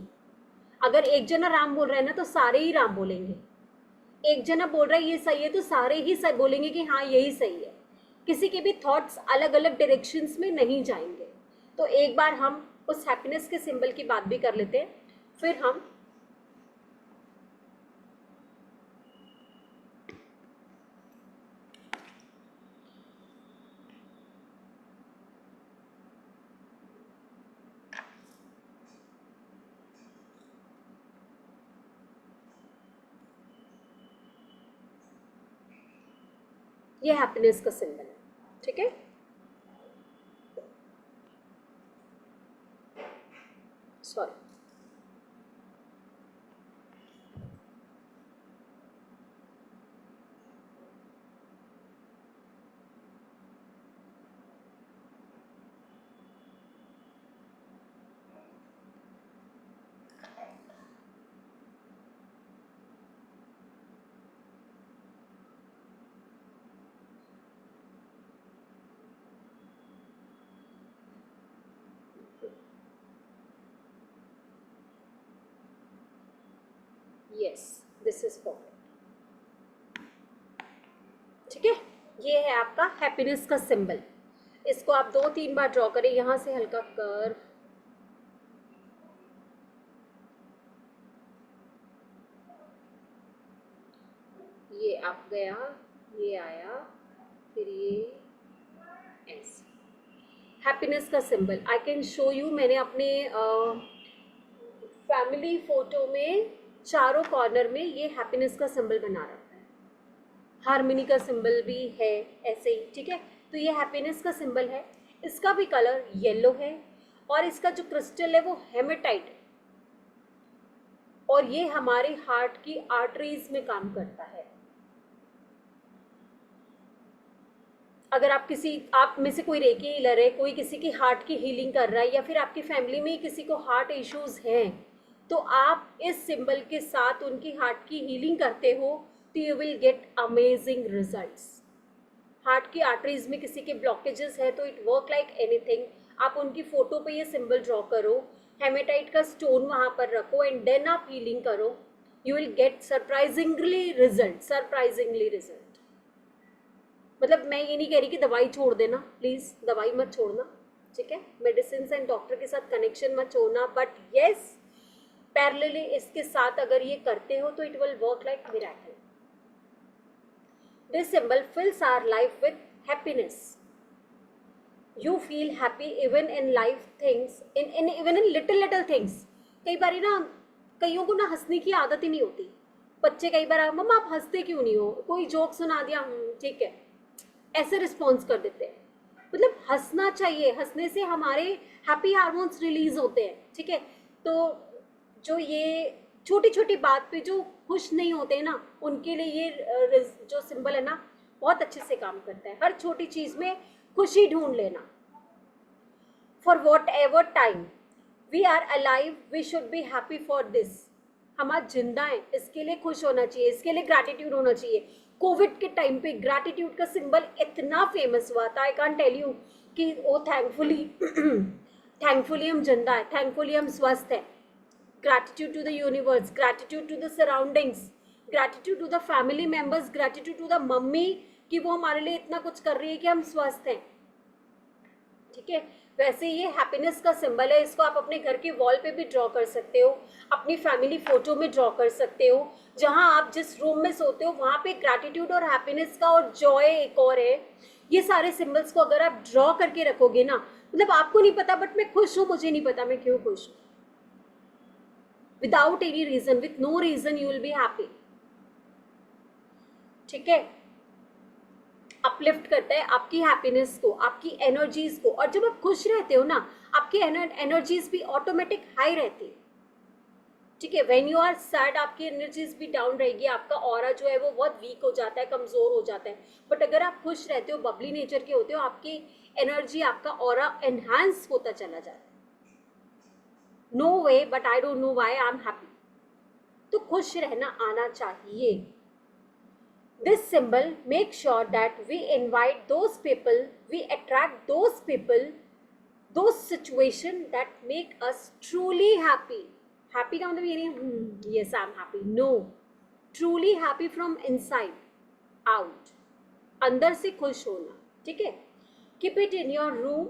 अगर एक जना राम बोल रहा है ना तो सारे ही राम बोलेंगे, एक जना बोल रहा है ये सही है तो सारे ही सही बोलेंगे कि हाँ यही सही है। किसी के भी थॉट्स अलग अलग डायरेक्शंस में नहीं जाएंगे। तो एक बार हम उस हैप्पीनेस के सिंबल की बात भी कर लेते हैं, फिर हम ये हैप्पीनेस का सिंबल है। ठीक है, sorry, yes this is perfect. ठीक है, ये है आपका हैप्पीनेस का सिंबल। इसको आप 2-3 बार ड्रॉ करें। यहाँ से हल्का कर्व, ये आप गया, ये आया, फिर ये ऐसे हैप्पीनेस का symbol. I can show you, मैंने अपने फैमिली फोटो में चारों कॉर्नर में ये हैप्पीनेस का सिंबल बना रखा है। हार्मनी का सिंबल भी है ऐसे ही। ठीक है, तो ये हैप्पीनेस का सिंबल है। इसका भी कलर येलो है और इसका जो क्रिस्टल है वो हेमेटाइट है और ये हमारे हार्ट की आर्टरीज में काम करता है। अगर आप में से कोई रेकी हीलर है, कोई किसी की हार्ट की हीलिंग कर रहा है या फिर आपकी फैमिली में ही किसी को हार्ट इश्यूज हैं, तो आप इस सिंबल के साथ उनकी हार्ट की हीलिंग करते हो तो you will get amazing results. Heart की आर्टरीज में किसी के ब्लॉकेजेस है तो इट वर्क लाइक एनीथिंग। आप उनकी फोटो पे ये सिंबल ड्रॉ करो, हेमेटाइट का स्टोन वहाँ पर रखो एंड देन आप हीलिंग करो, you will get surprisingly result. मतलब मैं ये नहीं कह रही कि दवाई छोड़ देना, प्लीज़ दवाई मत छोड़ना। ठीक है, मेडिसिन एंड डॉक्टर के साथ कनेक्शन मत छोड़ना, बट येस पैरेलली इसके साथ अगर ये करते हो तो it will work like miracle. This symbol fills our life with happiness. You feel happy even in life things, even in little things. कई बार ना कईयों को ना हंसने की आदत ही नहीं होती। बच्चे कई बार मम्मा आप हंसते क्यों नहीं हो, कोई जोक सुना दिया ठीक है, ऐसे रिस्पॉन्स कर देते हैं। मतलब हंसना चाहिए, हंसने से हमारे हैप्पी हार्मोन्स रिलीज होते हैं। ठीक है, तो जो ये छोटी छोटी बात पे जो खुश नहीं होते हैं ना, उनके लिए ये जो सिंबल है ना बहुत अच्छे से काम करता है। हर छोटी चीज में खुशी ढूंढ लेना। For whatever time we are alive we should be happy for this. हम आज जिंदा हैं, इसके लिए खुश होना चाहिए, इसके लिए ग्रैटिट्यूड होना चाहिए। कोविड के टाइम पे ग्रैटिट्यूड का सिंबल इतना फेमस हुआ था, आई कांट टेल यू कि वो थैंकफुली हम जिंदा है, थैंकफुली हम स्वस्थ हैं। Gratitude to the universe, gratitude to the surroundings, gratitude to the family members, gratitude to the mummy कि वो हमारे लिए इतना कुछ कर रही है कि हम स्वस्थ हैं। ठीक है, वैसे ये हैप्पीनेस का सिंबल है। इसको आप अपने घर के वॉल पे भी ड्रॉ कर सकते हो, अपनी फैमिली फोटो में ड्रॉ कर सकते हो। जहां आप जिस रूम में सोते हो वहां पे ग्रैटिट्यूड और हैप्पीनेस का और जॉय एक और है। ये सारे सिंबल्स को अगर आप ड्रॉ करके रखोगे ना, मतलब आपको नहीं पता बट मैं खुश हूँ, मुझे नहीं पता मैं क्यों खुश हूँ। Without any reason, with no reason you will be happy. ठीक है, अपलिफ्ट करता है आपकी हैप्पीनेस को, आपकी एनर्जीज को। और जब आप खुश रहते हो ना, आपकी एनर्जीज भी ऑटोमेटिक हाई रहती है। ठीक है। व्हेन यू आर सैड आपकी एनर्जीज भी डाउन रहेगी, आपका ऑरा जो है वो बहुत वीक हो जाता है, कमजोर हो जाता है। बट अगर आप खुश रहते हो, बबली नेचर के होते हो, आपकी एनर्जी, आपका ऑरा एनहांस होता चला जाता है। No way, but I don't know why I am happy. तो खुश रहना आना चाहिए। This symbol makes sure that we invite those people, we attract those people, those situations that make us truly happy. Happy का मतलब ये नहीं yes I'm happy, no, truly happy from inside out, अंदर से खुश होना। ठीक है। Keep it in your room.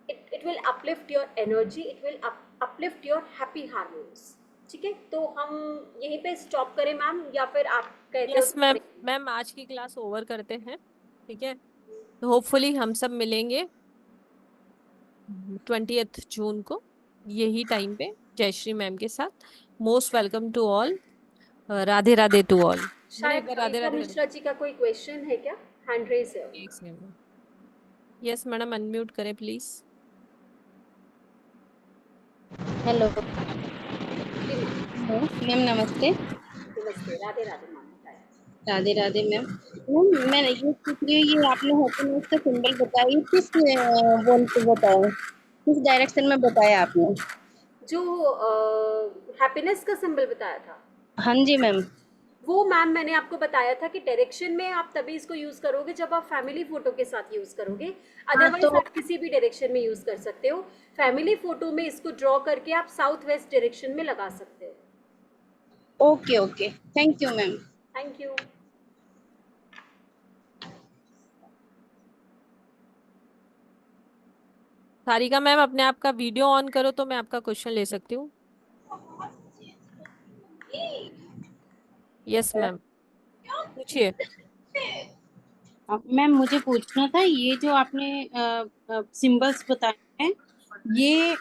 It will uplift your energy, it will uplift your happy hormones. ठीक है। तो हम यहीं पे स्टॉप करें मैम, या फिर आप कहते हो? यस मैम, मैम आज की क्लास ओवर करते हैं। ठीक है, तो होपफुली हम सब मिलेंगे 20th जून को यही टाइम पे जयश्री मैम के साथ। Most welcome to all. Radhe Radhe to all. शायद राधे कविता राधे। मिश्रा जी का कोई क्वेश्चन है क्या? हैंड रेज है। यस मैडम, अनम्यूट करें प्लीज। हेलो मैम, नमस्ते। नमस्ते, Radhe Radhe ma'am. Radhe Radhe ma'am. Ma'am मैं ये पूछ रही हूँ, ये आपने हैप्पीनेस का सिंबल बताया, ये किस बोल पे बताया, किस डायरेक्शन में बताया आपने? जो हैप्पीनेस का सिंबल बताया था। हाँ जी मैम। वो मैम मैंने आपको बताया था कि डायरेक्शन में आप तभी इसको यूज करोगे जब आप फैमिली फोटो के साथ यूज करोगे। अदरवाइज आप किसी भी डायरेक्शन में यूज कर सकते हो। फैमिली फोटो में इसको ड्रॉ करके आप साउथ वेस्ट डायरेक्शन में लगा सकते हो। Okay okay, thank you ma'am. Thank you. Sarika ma'am, अपने आप का वीडियो ऑन करो तो मैं आपका क्वेश्चन ले सकती हूँ। यस मैम, पूछिए। मैम मुझे पूछना था, ये जो आपने सिंबल्स बताए हैं, ये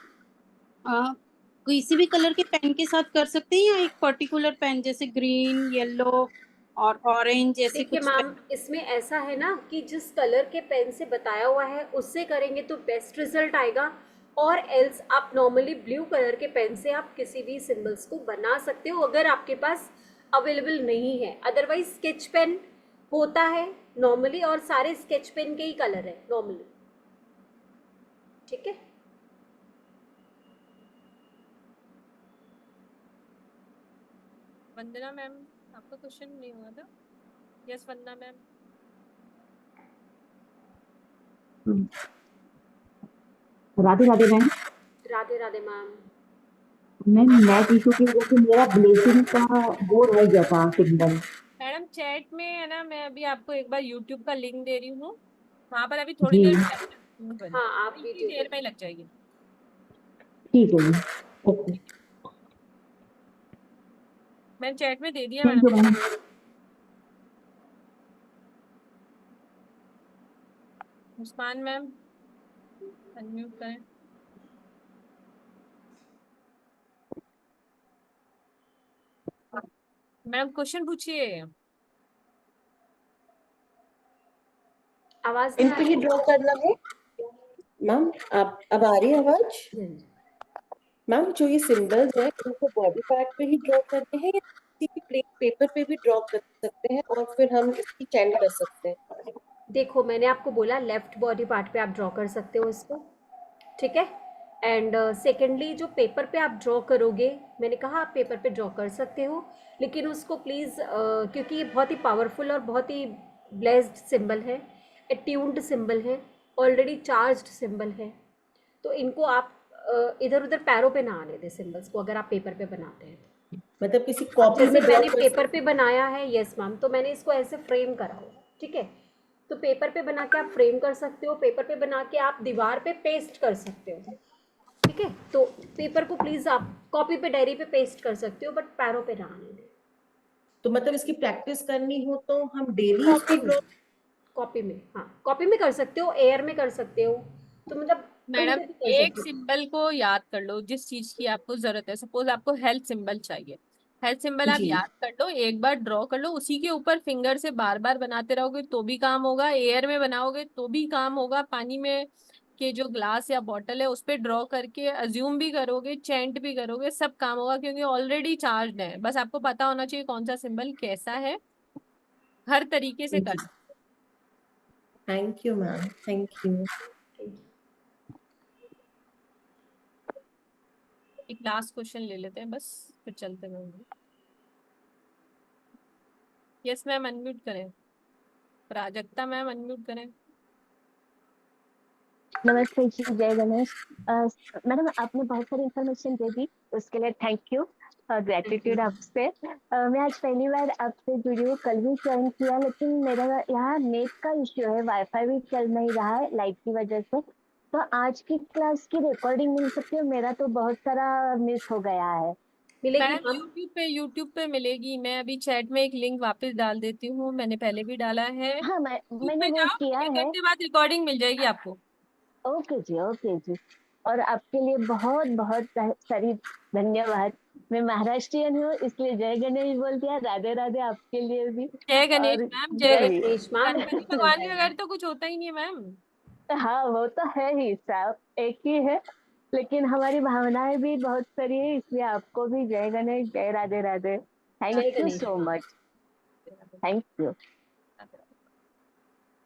किसी भी कलर के पेन के साथ कर सकते हैं या एक पर्टिकुलर पेन, जैसे ग्रीन, येलो और ऑरेंज जैसे देखिए कुछ? मैम, इसमें ऐसा है ना कि जिस कलर के पेन से बताया हुआ है उससे करेंगे तो बेस्ट रिजल्ट आएगा, और एल्स आप नॉर्मली ब्लू कलर के पेन से आप किसी भी सिंबल्स को बना सकते हो अगर आपके पास अवेलेबल नहीं है। अदरवाइज स्केच पेन होता है नॉर्मली, और सारे स्केच पेन के ही कलर है नॉर्मली। ठीक है। वंदना मैम, आपका क्वेश्चन नहीं हुआ था? Yes Vandana ma'am. Radhe Radhe ma'am. Radhe Radhe ma'am. Ma'am net issue की वजह से मेरा ब्लेसिंग का वो रह गया था सिग्नल। मैडम चैट में है ना, मैं अभी आपको एक बार यूट्यूब का लिंक दे रही हूँ, वहां पर अभी थोड़ी जी देर हाँ, आप इतनी देर में लग जाएगी। ठीक है जी, ओके। मैंने चैट में दे दिया thank you madam. Ma'am. Muskan ma'am, unmute करें। मैम क्वेश्चन पूछिए। आवाज इन पे ही ड्रॉ करना है मैम। आप अब आ रही है आवाज? मैम जो ये सिंबल्स है इनको बॉडी पार्ट पे ही ड्रॉ करते हैं या किसी भी प्लेन पेपर पे भी ड्रॉ कर सकते हैं और फिर हम इसकी चैंट कर सकते हैं? देखो मैंने आपको बोला लेफ्ट बॉडी पार्ट पे आप ड्रॉ कर सकते हो इसको। ठीक है। एंड सेकेंडली जो पेपर पे आप ड्रॉ करोगे, मैंने कहा आप पेपर पे ड्रॉ कर सकते हो, लेकिन उसको प्लीज़ क्योंकि ये बहुत ही पावरफुल और बहुत ही ब्लेस्ड सिंबल है, अट्यून्ड सिंबल है, ऑलरेडी चार्ज्ड सिंबल है, तो इनको आप इधर उधर पैरों पे ना आने दें सिंबल्स को अगर आप पेपर पे बनाते हैं तो। मतलब किसी कॉपी जैसे में मैंने पेपर पे बनाया है, यस मैम, तो मैंने इसको ऐसे फ्रेम करा हुआ। ठीक है। तो पेपर पे बना के आप फ्रेम कर सकते हो, पेपर पे बना के आप दीवार पे पेस्ट कर सकते हो। ठीक है। तो पेपर को प्लीज आप कॉपी पे, डायरी पे पेस्ट कर सकते हो, बट पैरों पे ना आने दें। तो मतलब इसकी प्रैक्टिस करनी हो तो हम डेली इसको ड्रॉ? कॉपी में, हाँ कॉपी में कर सकते हो, एयर में कर सकते हो, तो मतलब मैडम एक सिंबल को याद कर लो जिस चीज की आपको जरूरत है। सपोज आपको हेल्थ सिंबल चाहिए, हेल्थ सिंबल आप जी। याद कर लो, एक बार ड्रॉ कर लो, उसी के ऊपर फिंगर से बार बार बनाते रहोगे तो भी काम होगा, एयर में बनाओगे तो भी काम होगा, पानी में के जो ग्लास या बॉटल है उस पे ड्रॉ करके अज्यूम भी करोगे, चैंट भी करोगे, सब काम होगा, क्योंकि ऑलरेडी चार्ज है। बस आपको पता होना चाहिए कौन सा सिंबल कैसा है, हर तरीके से कर। Thank you ma'am, thank you. एक लास्ट क्वेश्चन ले लेते हैं बस, फिर चलते हैं। यस मैम, अनम्यूट करें। प्राजक्ता मैम अनम्यूट करें। नमस्ते जी, जय गणेश। मैडम आपने बहुत सारी इंफॉर्मेशन दे दी, उसके लिए थैंक यू और ग्रेटिट्यूड आपसे। मैं आज पहली बार आपसे जुड़ी हूँ, कल भी ज्वाइन किया, लेकिन मेरा यहाँ नेट का इश्यू है, वाईफाई भी चल नहीं रहा है लाइट की वजह से। तो आज की क्लास की रिकॉर्डिंग मिल सकती है? मेरा तो बहुत सारा मिस हो गया है। मैम यूट्यूब पे मिलेगी। मैं अभी चैट में एक लिंक वापस डाल देती हूँ, मैंने पहले भी डाला है। हाँ, YouTube मैंने पे वो जाओ, किया एक है। घंटे बाद रिकॉर्डिंग मिल जाएगी आपको। ओके जी, ओके जी। और आपके लिए बहुत बहुत सारी धन्यवाद। मैं महाराष्ट्रियन हूँ, इसलिए जय गणेश बोल दिया। राधे राधे आपके लिए भी। जय गणेश और मैम, जय गणेश। मैम। गणपति भगवान के बगैर तो कुछ होता ही नहीं है मैम। हाँ, वो तो है ही, सब एक ही है, लेकिन हमारी भावनाएं भी बहुत सारी है, इसलिए आपको भी जय गणेश, जय राधे राधे। जय thank you Ganesh so ma'am. Much, thank you.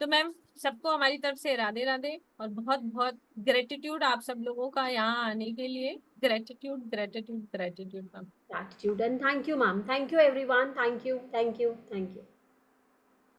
तो मैम सबको हमारी तरफ से राधे राधे और बहुत बहुत ग्रेटिट्यूड आप सब लोगों का यहाँ आने के लिए। Gratitude gratitude gratitude ma'am. Gratitude and thank you, ma'am. Thank you, everyone. Thank you, thank you, thank you.